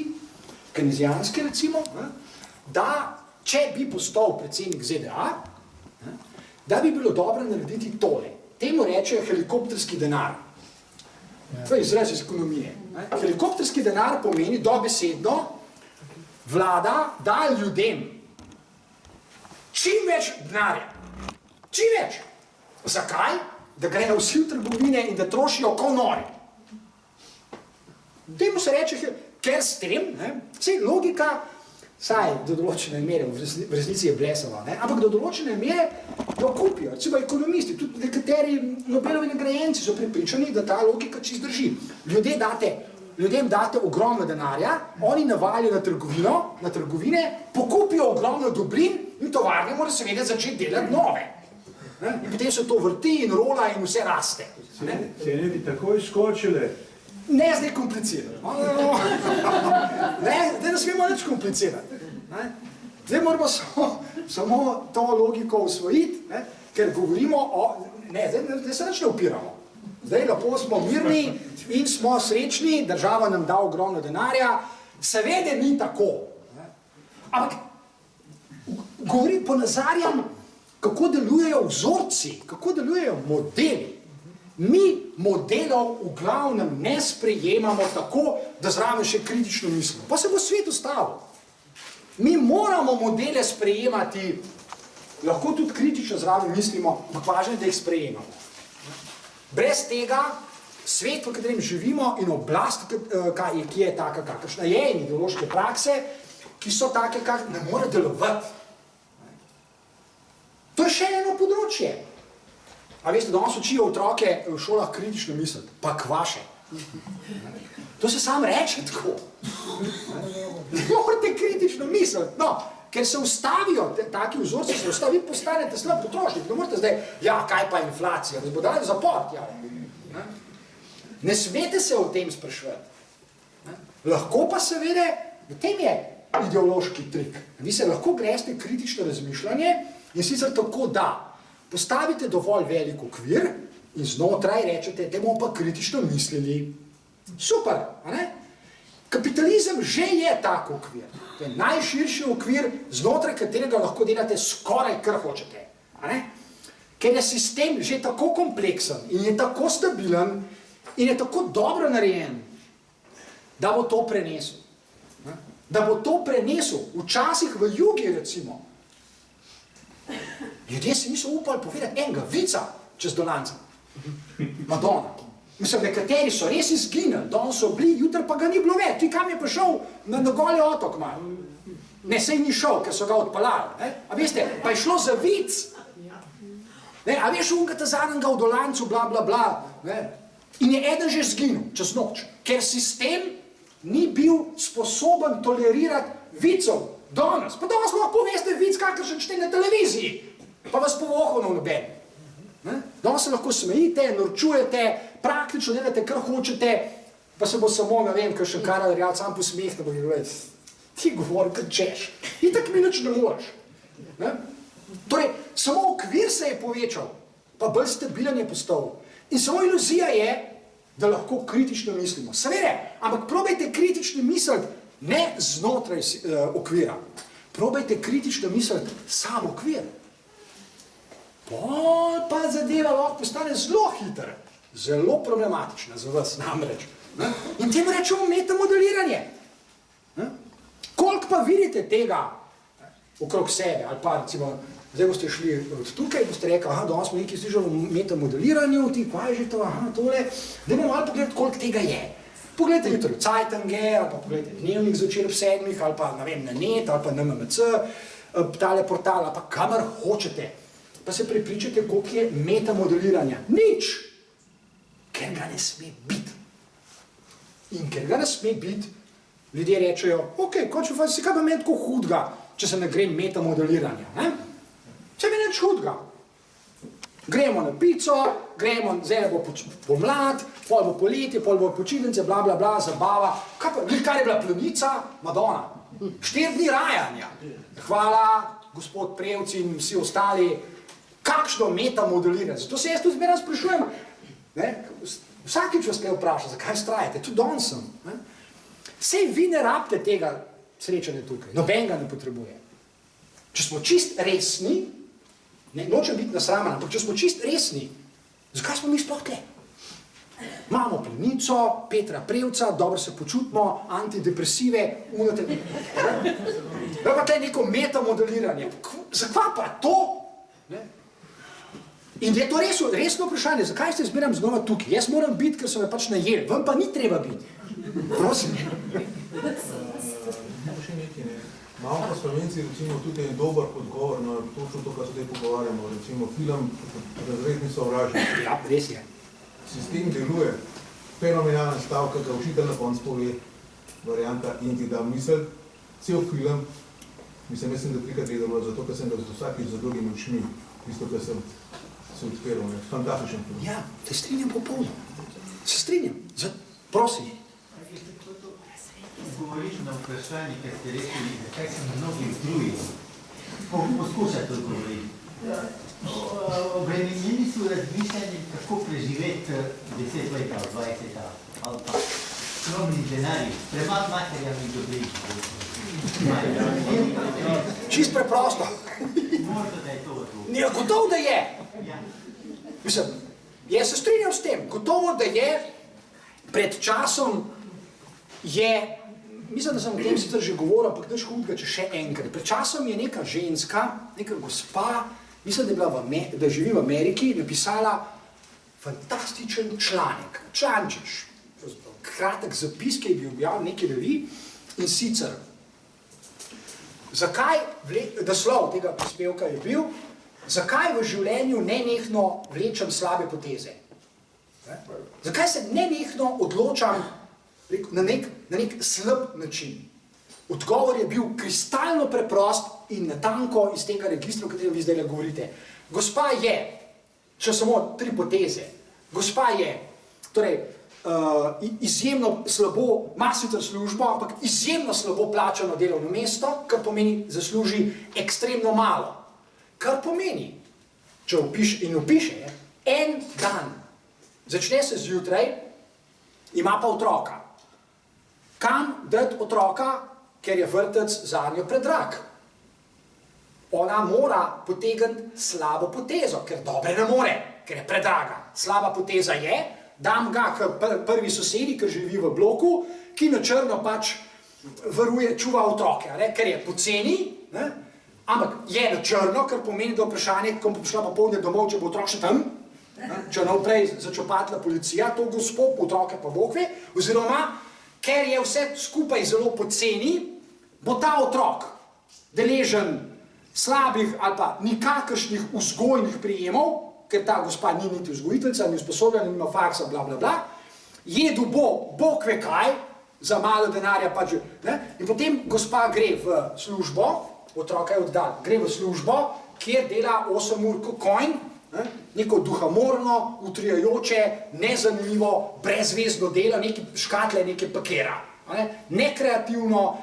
[SPEAKER 1] keynesijanski recimo, da če bi postal predsednik ZDA, da bi bilo dobro narediti tole. Temu rečejo helikopterski denar. To je izraz iz ekonomije. Helikopterski denar pomeni dobesedno, vlada daje ljudem čim več denarja. Čim več. Zakaj? Da grejo vsi v trgovine in da trošijo kot nori. Temu se reče, ker s tem, vse logika, saj do določene mere, v resnici je blesava, ampak do določene mere jo kupijo. Recimo ekonomisti, tudi nekateri Nobelovi nagrajenci so prepričani, da ta logika čist drži. Ljudem date ogromno denarja, oni navalijo na trgovine, pokupijo ogromno dobrin in tovarne mora seveda začeti delati nove. In potem se to vrti in rola in vse raste.
[SPEAKER 2] Cene bi takoj skočile.
[SPEAKER 1] Ne zdaj komplicirati. Zdaj ne smemo nič komplicirati. Zdaj moramo samo to logiko usvojiti, ker govorimo zdaj se nič ne upiramo. Zdaj lepo smo mirni in smo srečni, država nam da ogromno denarja, seveda ni tako. Ampak ponazarjam, kako delujejo vzorci, kako delujejo modeli. Mi modelov v glavnem ne sprejemamo tako, da zraven še kritično mislimo. Pa se bo svet ustavil. Mi moramo modele sprejemati, lahko tudi kritično zraven mislimo, ampak važno je, da jih sprejemamo. Brez tega svet, v katerem živimo in oblast, ki je taka, kakršna je, in ideološke prakse, ki so take, ne more delovati. To je še eno področje. A veste, danes učijo otroke v šolah kritično misliti, pa kvaše. To se sam reče tako. Ne morate kritično misliti, ker se ustavijo, taki vzorci se ustavijo, vi postanete slab potrošnik. Ne morate zdaj, kaj pa inflacija, da bo dali zaport. Ne smete se o tem spraševati. Lahko pa seveda, v tem je ideološki trik. Vi se lahko greste kritično razmišljanje in sicer tako, da postavite dovolj velik okvir in znotraj rečete, da bomo pa kritično mislili. Super, a ne? Kapitalizem že je tak okvir. To je najširši okvir, znotraj katerega lahko delate skoraj kar hočete. A ne? Ker je sistem že tako kompleksen in je tako stabilen in je tako dobro narejen, da bo to prenesel. Da bo to prenesel. Včasih v Jugi, recimo, ljudje si niso upali povedati enega vica čez Dolanca. Madonna. Mislim, nekateri so res izginili, danes so bili, jutri pa ga ni bilo več. Ti kam je prišel na Goli otok malo? Ne, sej ni šel, ker so ga odpeljali. A veste, pa je šlo za vic. A veš, unga zadnjega v Dolancu, bla, bla, bla. In je eden že izginil čez noč, ker sistem ni bil sposoben tolerirati vicov. Danes. Pa danes lahko poveste vic, kakršen čete na televiziji. Pa vas povohal na noben. Danes se lahko smejite, norčujete, praktično delate, kar hočete, pa se bo samo, ne vem, kakšen Karel Rjad sam posmehne, bo gledati, ti govori, kad češ. In tak mi nič ne moreš. Torej, samo okvir se je povečal, pa bolj stabilen je postal. In samo iluzija je, da lahko kritično mislimo. Seveda, ampak probajte kritično misliti, ne znotraj okvira. Probajte kritično misliti sam okvir. Pa zadeva lahko postane zelo hiter, zelo problematična za vas namreč. In temu rečemo metamodeliranje. Koliko pa vidite tega okrog sebe, ali pa recimo, zdaj boste šli od tukaj in boste rekli, danes smo nekaj slišali o metamodeliranju, ti kaj je že to, tole, da bomo malo pogledati, koliko tega je. Poglejte jutri v Cajtange, ali pa pogledajte Dnevnik zvečer ob 7, ali pa na net, ali pa na MMC, tale portal, ali pa kamar hočete. Pa se prepričate, koliko je metamodeliranja. Nič! Ker ga ne sme biti. In ker ga ne sme biti, ljudje rečejo, končno faz, kaj pa meni tako hudga, če se ne grem metamodeliranja. Če mi neč hudga. Gremo na pico, gremo, zdaj bo pomlad, pol bo poletje, pol bo počitnice, bla, bla, bla, zabava. Kar je bila Pljunica? Madonna. 4 dni rajanja. Hvala, gospod Prevci in vsi ostali. Kakšno metamodeliranje? Zato se jaz tudi zmeraj sprašujem. Vsakič vas kaj vpraša, zakaj strajate? Tudi danes sem. Sej vi ne rabite tega srečanja tukaj. Noben ga ne potrebuje. Če smo čist resni, nočem biti nasraman, ampak če smo čist resni, zakaj smo mi sploh tle? Imamo Plenico, Petra Prevca, dobro se počutimo, antidepresive, pa tle neko metamodeliranje. Zakaj pa to? In je to resno vprašanje, zakaj ste zmeraj znova tukaj? Jaz moram biti, ker so me pač najeli, vam pa ni treba biti. Prosim.
[SPEAKER 3] Še nekaj, Malo pa Slovenci, recimo, tudi je dober odgovor na točno to, kar se zdaj pogovarjamo. Recimo, film Razredni sovražnik.
[SPEAKER 1] Ja, res je.
[SPEAKER 3] Sistem deluje. Fenomenalna stavka, ki učitelj na koncu pove, varianta in ti da misel. Cel film, mislim, da trikrat gledalo, zato ker sem ga vsakič za drugimi očmi, tisto, kar sem se odpiral, ne, fantastičen film.
[SPEAKER 1] Ja, te strinjam popolno. Se strinjam. Prosim.
[SPEAKER 7] Odgovoriti na vprašanje, ker ste rekli, kaj se mnogi utrujijo. Poskušajte odgovoriti. Obremenjeni so razmišljanje, kako preživeti 10 let, 20 ali pa skromni denarji, premalo materialnih dobrih.
[SPEAKER 1] Čist preprosto.
[SPEAKER 7] Možda, da je to odgovor.
[SPEAKER 1] Ja, gotovo, da je. Mislim, jaz se strinjam s tem. Gotovo, da je. Pred časom je, mislim, da sem o tem sicer že govoril, ampak nič hudega, če še enkrat. Pred časom je neka ženska, neka gospa, mislim, da živi v Ameriki, napisala fantastičen članek. Člančič. Kratek zapis, ki je bil objavljen v neki reviji, in sicer, zakaj, naslov tega prispevka je bil, zakaj v življenju nenehno vlečem slabe poteze? Zakaj se nenehno odločam na nek slab način? Odgovor je bil kristalno preprost in natanko iz tega registra, o katerem vi zdaj govorite. Gospa je, če samo 3 poteze, gospa je, torej, izjemno slabo, ima sicer službo, ampak izjemno slabo plačano delovno mesto, kar pomeni, zasluži ekstremno malo. Kar pomeni, če opiše, en dan, začne se zjutraj, ima pa otroka. Kam dati otroka, ker je vrtec zanjo predrag? Ona mora potegniti slabo potezo, ker dobre ne more, ker je predraga. Slaba poteza je, dam ga k prvi sosedi, ki živi v bloku, ki na črno pač čuva otroke, ker je poceni, ampak je na črno, kar pomeni, da vprašanje, ko bo prišla popoldne domov, če bo otrok še tam, če naprej začopatila policija, to gospod, otroke pa bokve, oziroma, ker je vse skupaj zelo poceni, bo ta otrok deležen slabih ali pa nikakršnih vzgojnih prijemov, ker ta gospa ni niti vzgojiteljica, ni usposobljena, nima faksa, bla, bla, bla, jedu bog ve kaj, za malo denarja pač, in potem gospa gre v službo, otroka je oddal, gre v službo, kjer dela 8 ur kot konj, neko duhamorno, utrijajoče, nezanimivo, brezvezno delo, neke škatle, neke pakera, nekreativno,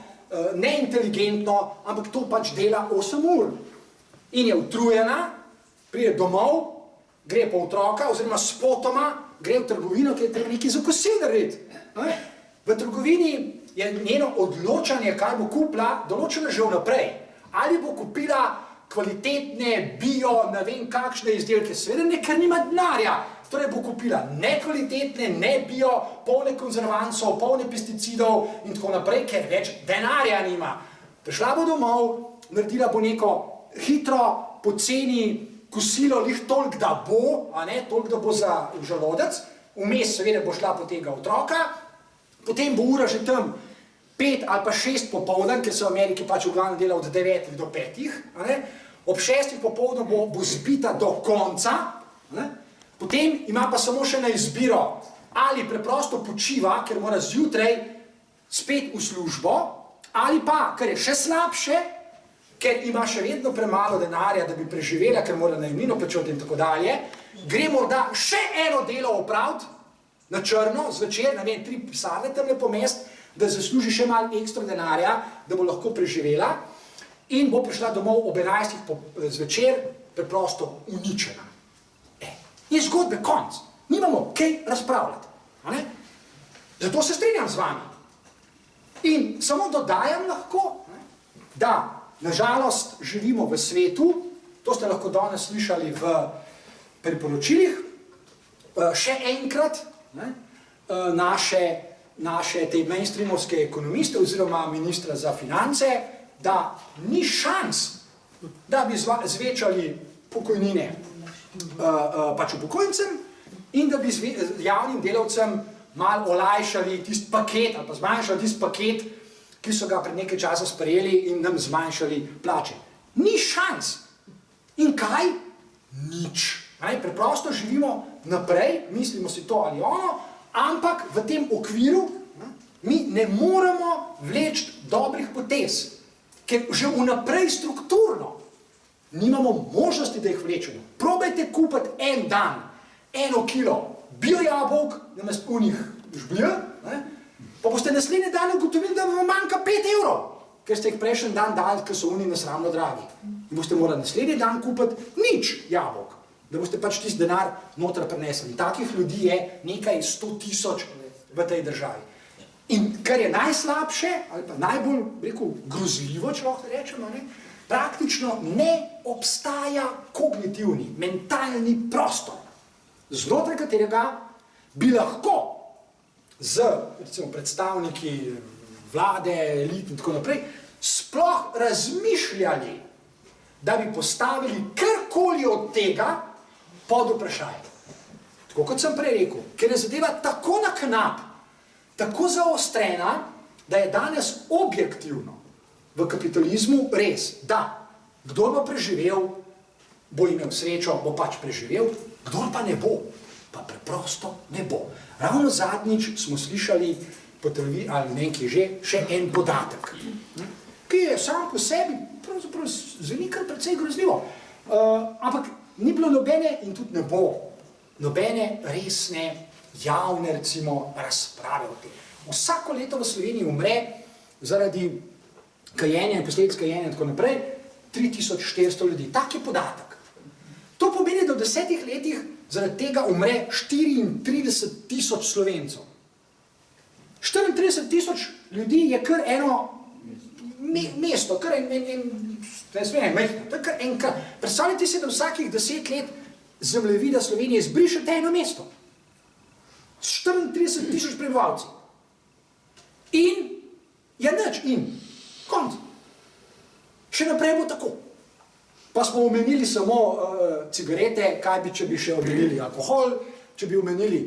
[SPEAKER 1] neinteligentno, ampak to pač dela 8 ur. In je utrujena, pride domov, gre po otroka, oziroma spotoma, gre v trgovino, ki je treba nekaj za kosilo narediti. V trgovini je njeno odločanje, kaj bo kupila, določeno že vnaprej. Ali bo kupila kvalitetne, bio, ne vem kakšne izdelke, seveda ne, ker nima denarja. Torej bo kupila nekvalitetne, ne bio, polne konzervansov, polne pesticidov in tako naprej, ker več denarja nima. Prišla bo domov, naredila bo neko hitro, poceni kosilo, lih toliko, da bo, toliko, da bo za želodec, vmes seveda bo šla po tega otroka, potem bo ura že tam 5 ali pa 6 popoldan, ker se v Ameriki pač v glavnem dela od 9 do 5, ob 6 popoldan bo zbita do konca, potem ima pa samo še na izbiro, ali preprosto počiva, ker mora zjutraj spet v službo, ali pa, kar je še slabše, ker ima še vedno premalo denarja, da bi preživela, ker mora najemnino plačati in tako dalje, gre morda še eno delo opraviti na črno, zvečer, 3 pisarne tamle po mest, da zasluži še malo ekstra denarja, da bo lahko preživela in bo prišla domov ob 11 zvečer preprosto uničena. Je zgodbe konc. Nimamo kaj razpravljati. Zato se strinjam z vami. In samo dodajam lahko, da nažalost živimo v svetu, to ste lahko danes slišali v priporočilih, še enkrat naše te mainstreamovske ekonomiste oziroma ministra za finance, da ni šans, da bi zvečali pokojnine pač upokojencem in da bi javnim delavcem malo olajšali tisti paket ali pa zmanjšali tisti paket, ki so ga pred nekaj časa sprejeli in nam zmanjšali plače. Ni šans. In kaj? Nič. Preprosto živimo naprej, mislimo si to ali ono, ampak v tem okviru mi ne moremo vleči dobrih potez, ker že vnaprej strukturno nimamo možnosti, da jih vlečemo. Probajte kupiti en dan, 1 kilo bio jabolk, namesto unih žblj, pa boste naslednji dan ugotovili, da vam manjka 5 evrov, ker ste jih prejšnji dan dali, ker so uni nesramno dragi. In boste morali naslednji dan kupiti nič jabolk, da boste pač tisti denar noter prinesli. In takih ljudi je nekaj 100 000 v tej državi. In kar je najslabše, ali pa najbolj, rekel, grozljivo, če lahko rečemo, praktično ne obstaja kognitivni, mentalni prostor, znotraj katerega bi lahko z, recimo, predstavniki vlade, elit in tako naprej, sploh razmišljali, da bi postavili karkoli od tega pod vprašanje. Tako kot sem prej rekel, ker je zadeva tako na knap, tako zaostrena, da je danes objektivno v kapitalizmu res, da kdor bo preživel, bo imel srečo, bo pač preživel, kdor pa ne bo, pa preprosto ne bo. Ravno zadnjič smo slišali po televiziji, ali nekaj že, še en podatek, ki je sam po sebi, pravzaprav zveni kar precej grozljivo, ampak ni bilo nobene in tudi ne bo nobene resne, javne, recimo, razprave o tem. Vsako leto v Sloveniji umre zaradi kajenja in posledic kajenja in tako naprej 3400 ljudi. Tak je podatek. To pomeni, da v 10 letih zaradi tega umre 34 000 Slovencev. 34 000 ljudi je kar eno mesto, kar enkrat. Predstavljajte si, da vsakih 10 let zemljevida Slovenije izbrišete eno mesto. 34 000 prebivalci. In je nič, in konc. Še naprej bo tako. Pa smo omenili samo cigarete, kaj bi, če bi še omenili alkohol, če bi omenili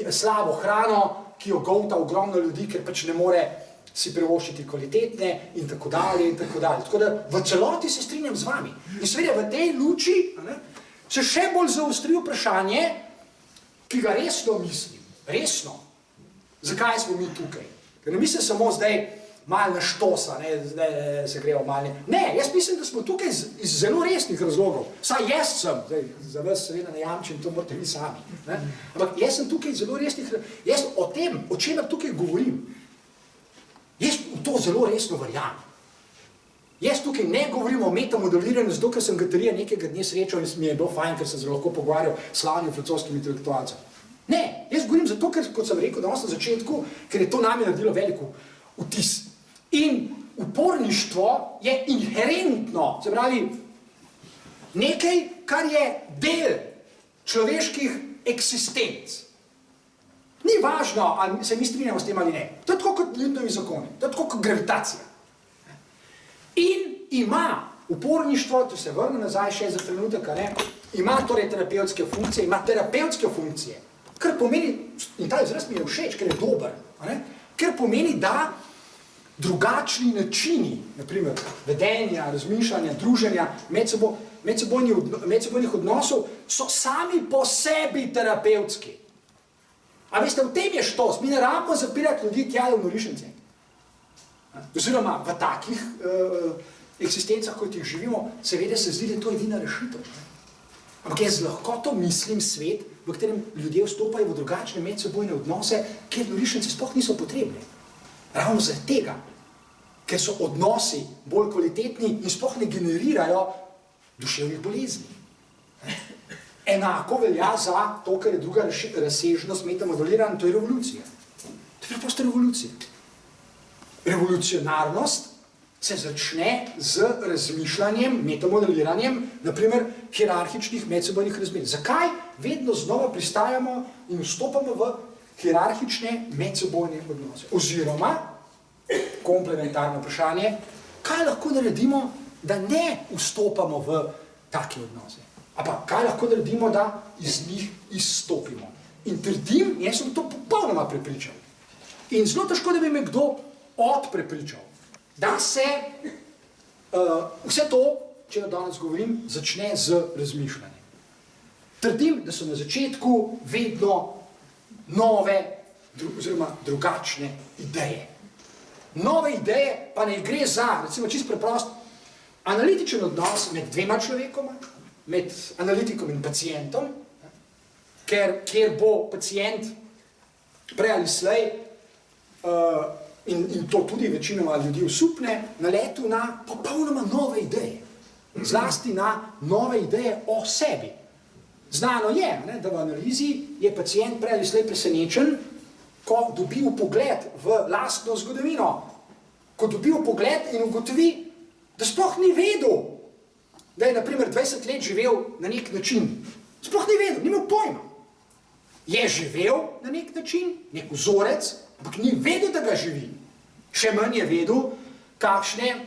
[SPEAKER 1] slabo hrano, ki jo golta ogromno ljudi, ker pač ne more si privoščiti kvalitetne in tako dalje in tako dalje. Tako da v celoti se strinjam z vami. In seveda v tej luči se še bolj zaostri vprašanje, ki ga resno mislim. Resno. Zakaj smo mi tukaj? Ker ne mislim samo zdaj malo na štosa, zdaj se gremo malo. Ne, jaz mislim, da smo tukaj iz zelo resnih razlogov. Saj jaz sem, zdaj za vas seveda ne jamčim, to morate vi sami. Ampak jaz sem tukaj zelo resnih razlogov. Jaz o tem, o čemer tukaj govorim, jaz v to zelo resno verjamem. Jaz tukaj ne govorim o metamodeliranju, zato ker sem ga nekega dne srečal in mi je bilo fajn, ker sem se lahko pogovarjal s slavnim francoskim intelektualcem. Ne, jaz govorim zato, ker, kot sem rekel danes na začetku, ker je to nami naredilo veliko vtis. In uporništvo je inherentno, se pravi, nekaj, kar je del človeških eksistenc. Ni važno, ali se mi strinjamo s tem ali ne. To je tako kot Newtonovi zakoni, to je tako kot gravitacija. In ima uporništvo, če se vrne nazaj še za trenutek, ima torej terapevtske funkcije, ima terapevtske funkcije, kar pomeni, in ta izraz mi je všeč, ker je dober, ker pomeni, da drugačni načini, naprimer vedenja, razmišljanja, druženja, medsebojnih odnosov, so sami po sebi terapevtski. A veste, v tem je štos, mi ne rabimo zapirati ljudi tja v norišence. Oziroma v takih eksistencah, kot jih živimo, seveda se zdi, da je to edina rešitev. Ampak jaz z lahkoto mislim svet, v katerem ljudje vstopajo v drugačne medsebojne odnose, kjer norišence sploh niso potrebne. Ravno zaradi tega, ker so odnosi bolj kvalitetni in sploh ne generirajo duševnih bolezni. Enako velja za to, kar je druga razsežnost metamoduliranja, to je revolucija. To je preprosto revolucija. Revolucionarnost se začne z razmišljanjem, metamoduliranjem, naprimer hierarhičnih medsebojnih razmerij. Zakaj vedno znova pristajamo in vstopamo v hierarhične medsebojne odnose? Oziroma, komplementarno vprašanje, kaj lahko naredimo, da ne vstopamo v take odnose? A pa kaj lahko naredimo, da iz njih izstopimo? In trdim, jaz sem to popolnoma prepričal. In zelo težko, da bi me kdo odprepričal, da se vse to, če danes govorim, začne z razmišljanjem. Trdim, da so na začetku vedno nove, oziroma drugačne ideje. Nove ideje pa ne gre za, recimo čisto preprost, analitičen odnos med dvema človekoma, med analitikom in pacientom, kjer bo pacient prej ali slej, in to tudi večinoma ljudi osupne, naletel na popolnoma nove ideje. Zlasti na nove ideje o sebi. Znano je, da v analizi je pacient prej ali slej presenečen, ko dobi vpogled v lastno zgodovino, ko dobi vpogled in ugotovi, da sploh ni vedel, da je na primer 20 let živel na nek način. Sploh ni vedel, ni imel pojma. Je živel na nek način, nek vzorec, ampak ni vedel, da ga živi. Še manj je vedel, kakšne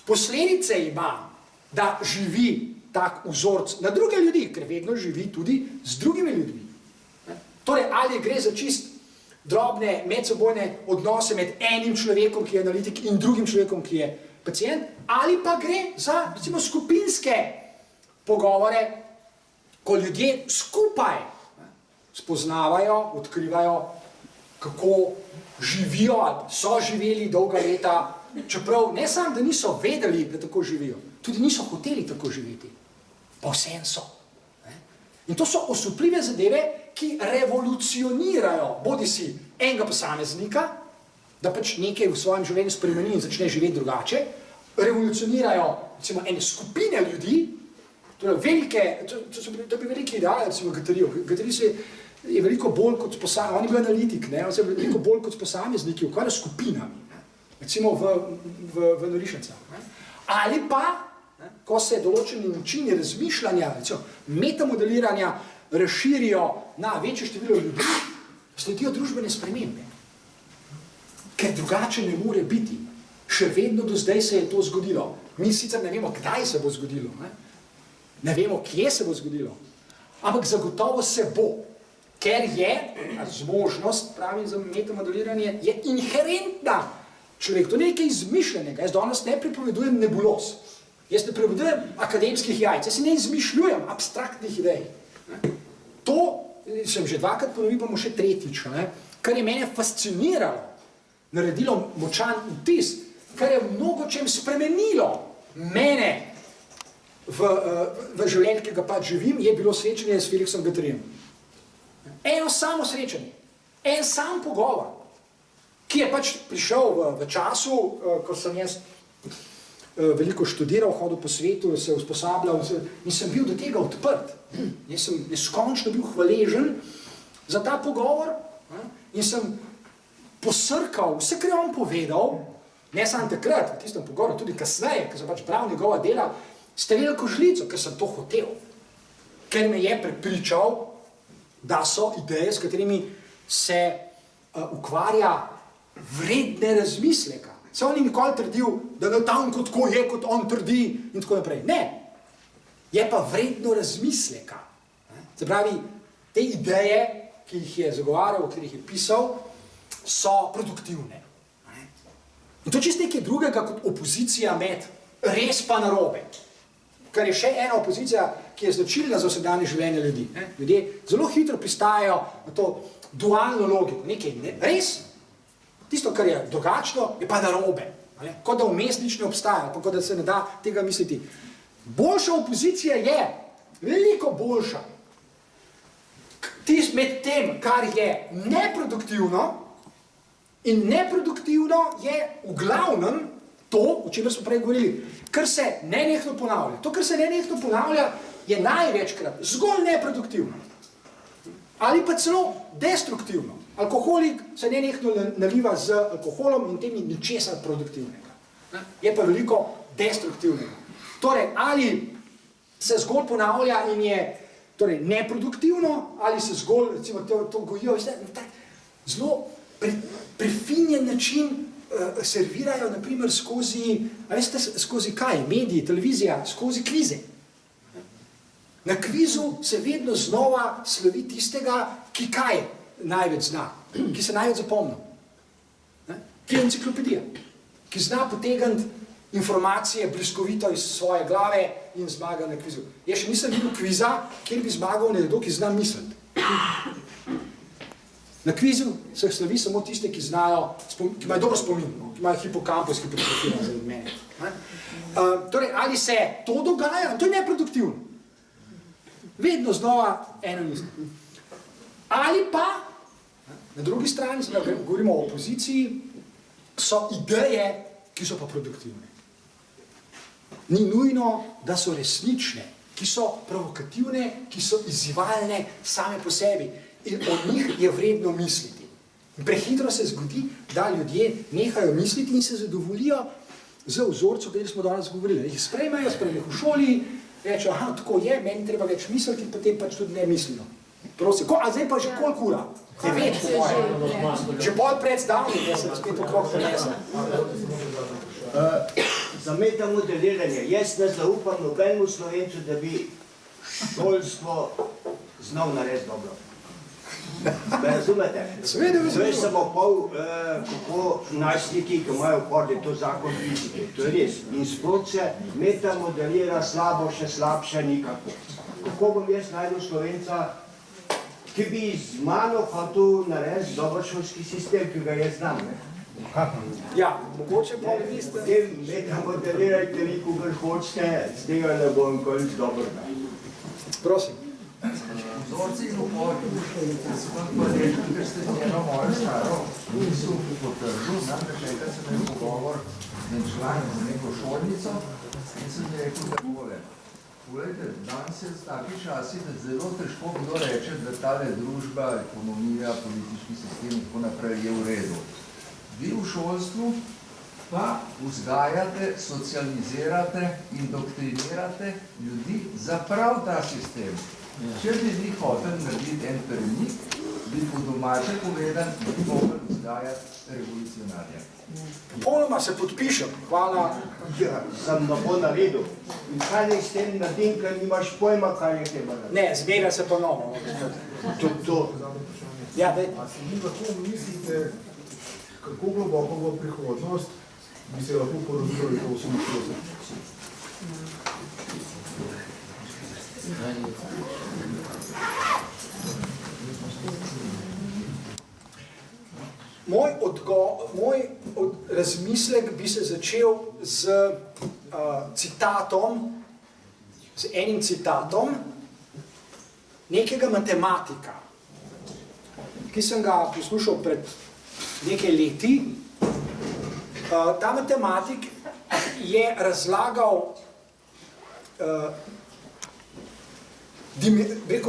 [SPEAKER 1] posledice ima, da živi tak vzorec na druge ljudi, ker vedno živi tudi z drugimi ljudmi. Torej, ali gre za čist drobne medsebojne odnose med enim človekom, ki je analitik, in drugim človekom, ki je pacient, ali pa gre za, recimo, skupinske pogovore, ko ljudje skupaj spoznavajo, odkrivajo, kako živijo ali so živeli dolga leta, čeprav ne samo, da niso vedeli, da tako živijo, tudi niso hoteli tako živeti, pa vseeno so. In to so osupljive zadeve, ki revolucionirajo bodisi enega posameznika, da pač nekaj v svojem življenju spremeni in začne živeti drugače, revolucionirajo, recimo, ene skupine ljudi, torej velike, to bi veliki ideali, recimo, Gatterijo je veliko bolj kot posamezniki, on je bil analitik, on je veliko bolj kot posamezniki, ukvarja s skupinami, recimo v norišnicah. Ali pa, ko se določeni načini razmišljanja, recimo metamodeliranja, razširijo na večje število ljudi, sledijo družbene spremembe. Ker drugače ne more biti. Še vedno do zdaj se je to zgodilo. Mi sicer ne vemo, kdaj se bo zgodilo, ne vemo, kje se bo zgodilo, ampak zagotovo se bo, ker je zmožnost, pravim za metamodeliranje, je inherentna. Človek, to je nekaj izmišljenega. Jaz danes ne pripovedujem nebuloz. Jaz ne pripovedujem akademskih jajc. Jaz se ne izmišljujem abstraktnih idej. To sem že dvakrat ponovil, bomo še tretjič, kar je mene fasciniralo, naredilo močan vtis, kar je v mnogočem spremenilo mene v življenju, ki ga pač živim, je bilo srečanje s Felixom Gatterijem. Eno samo srečanje, en sam pogovor, ki je pač prišel v času, ko sem jaz veliko študiral, hodil po svetu, se usposabljal in sem bil do tega odprt. Jaz sem neskončno bil hvaležen za ta pogovor in sem posrkal vse, kar je on povedal, ne samo takrat, v tistem pogovoru, tudi kasneje, ker sem pač bral njegova dela, ste veliko žlico, ker sem to hotel. Ker me je prepričal, da so ideje, s katerimi se ukvarja, vredne razmisleka. Se on ni nikoli trdil, da je natanko tako je, kot on trdi in tako naprej. Ne. Je pa vredno razmisleka. Se pravi, te ideje, ki jih je zagovarjal, o katerih je pisal, so produktivne. In to čist nekaj drugega kot opozicija med res pa narobe. Kar je še ena opozicija, ki je značilna za vsakdanje življenje ljudi. Ljudje zelo hitro pristajajo na to dualno logiko. Nekaj res, tisto, kar je drugačno, je pa narobe. Kot da vmes nič ne obstaja, pa kot da se ne da tega misliti. Boljša opozicija je, veliko boljša, med tem, kar je neproduktivno, in neproduktivno je v glavnem to, o čemer smo prej govorili, kar se nenehno ponavlja. To, kar se nenehno ponavlja, je največkrat zgolj neproduktivno. Ali pa celo destruktivno. Alkoholik se nenehno naliva z alkoholom in tem ni ničesar produktivnega. Je pa veliko destruktivnega. Torej, ali se zgolj ponavlja in je neproduktivno, ali se zgolj, recimo, to gojijo, zelo prefinjen način servirajo, naprimer, skozi kaj? Mediji, televizija, skozi kvize. Na kvizu se vedno znova slovi tistega, ki kaj največ zna, ki se največ zapomni. Ki je enciklopedija, ki zna potegniti informacije bliskovito iz svoje glave in zmaga na kvizu. Jaz še nisem videl kviza, kjer bi zmagal nekdo, ki zna misliti. Na kvizu se slovi samo tiste, ki znajo, ki imajo dobro spomin, ki imajo hipokampus, ki potrofijo za mene. Torej, ali se to dogaja, to je neproduktivno. Vedno znova eno isto. Ali pa, na drugi strani, govorimo o opoziciji, so ideje, ki so pa produktivne. Ni nujno, da so resnične, ki so provokativne, ki so izzivalne same po sebi. In o njih je vredno misliti. Prehitro se zgodi, da ljudje nehajo misliti in se zadovoljijo z vzorcem, o kateri smo danes govorili. Jih sprejmejo v šoli, rečejo, aha, tako je, meni treba več misliti in potem pač tudi ne mislimo. Prosim, a zdaj pa že koliko ura? 9, po mojem. Že bolj predstavljeni, da se spet okrog prinesem.
[SPEAKER 8] Za metamodeliranje. Jaz ne zaupam nobenemu Slovencu, da bi šolstvo znal narediti dobro. Me razumete? Zdaj sem opol, kako najstniki, ki imajo vporde to zakon fizike. To je res. In sploh se metamodelira slabo, še slabše nikako. Kako bom jaz najdel Slovenca, ki bi z mano hotel narediti dober šolski sistem, ki ga jaz znam, ne?
[SPEAKER 1] Ja, mogoče pa vi ste...
[SPEAKER 8] Potem metamodelirajte vi, kogar hočete, z tega ne bom količ dobrega.
[SPEAKER 1] Prosim.
[SPEAKER 9] Vzorci in upori, pa rekel, ker ste njeno mojo staro misel potrdil, namreč enkrat sem imel pogovor z en članom, z neko šolnico in sem mi rekel takole. Poglejte, danes je taki časi, da zelo težko kdo reče, da tale družba, ekonomija, politični sistem in tako naprej je v redu. Vi v šolstvu pa vzgajate, socializirate, indoktrinirate ljudi za prav ta sistem. Če bi vi hotel narediti en premik, bi po domače povedan, bi mogli vzgajati revolucionarja.
[SPEAKER 1] Polnoma se podpišem, hvala.
[SPEAKER 8] Ja, sem na bo naredil. In kaj ne s tem naredim, ker nimaš pojma, kaj je treba narediti.
[SPEAKER 1] Ne, zmera se ponovno.
[SPEAKER 8] To.
[SPEAKER 1] Ja, daj.
[SPEAKER 3] A si vi lahko mislite, kako globoko v prihodnost bi se lahko porodilo to 48?
[SPEAKER 1] Moj razmislek bi se začel z enim citatom nekega matematika, ki sem ga poslušal pred nekaj leti. Ta matematik je razlagal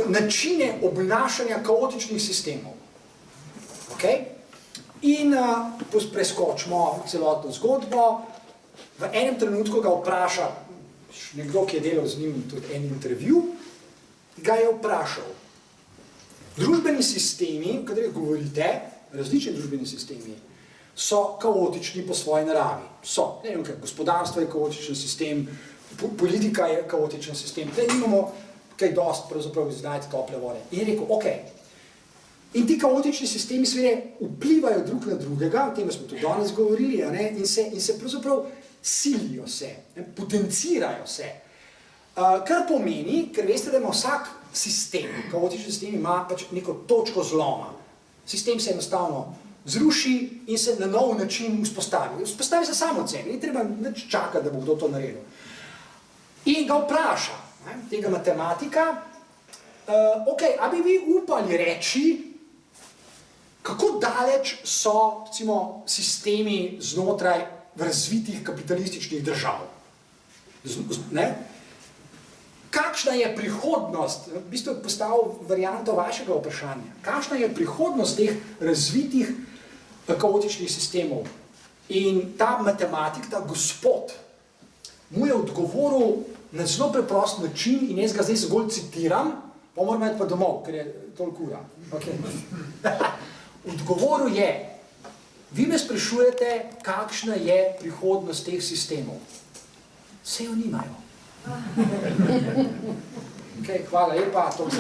[SPEAKER 1] načine obnašanja kaotičnih sistemov. Okay? In preskočimo celotno zgodbo. V enem trenutku ga vpraša nekdo, ki je delal z njim tudi en intervju, ga je vprašal. Družbeni sistemi, o katerih govorite, različni družbeni sistemi, so kaotični po svoji naravi. So. Ne vem, gospodarstvo je kaotičen sistem, politika je kaotičen sistem. Tukaj nimamo kaj dost, pravzaprav znajti tople vode. In je rekel, ok. In ti kaotični sistemi seveda vplivajo drug na drugega, o tem smo tudi danes govorili, in se pravzaprav silijo se, potencirajo se. Kar pomeni, ker veste, da ima vsak sistem, kaotični sistem ima pač neko točko zloma. Sistem se enostavno zruši in se na nov način vzpostavi. Vzpostavi se samo od sebe, ni treba nič čakati, da bo kdo to naredil. In ga vpraša, tega matematika, ok, a bi vi upali reči, kako daleč so, recimo, sistemi znotraj razvitih kapitalističnih držav? Kakšna je prihodnost, v bistvu je postavil varianto vašega vprašanja, kakšna je prihodnost teh razvitih kaotičnih sistemov? In ta matematik, ta gospod, mu je odgovoril na zelo preprost način in jaz ga zdaj zgolj citiram, pa moram iti pa domov, ker je toliko ura. Okay. Odgovoril je, vi me sprašujete, kakšna je prihodnost teh sistemov. Se jo nimajo. Okay, hvala lepa, to se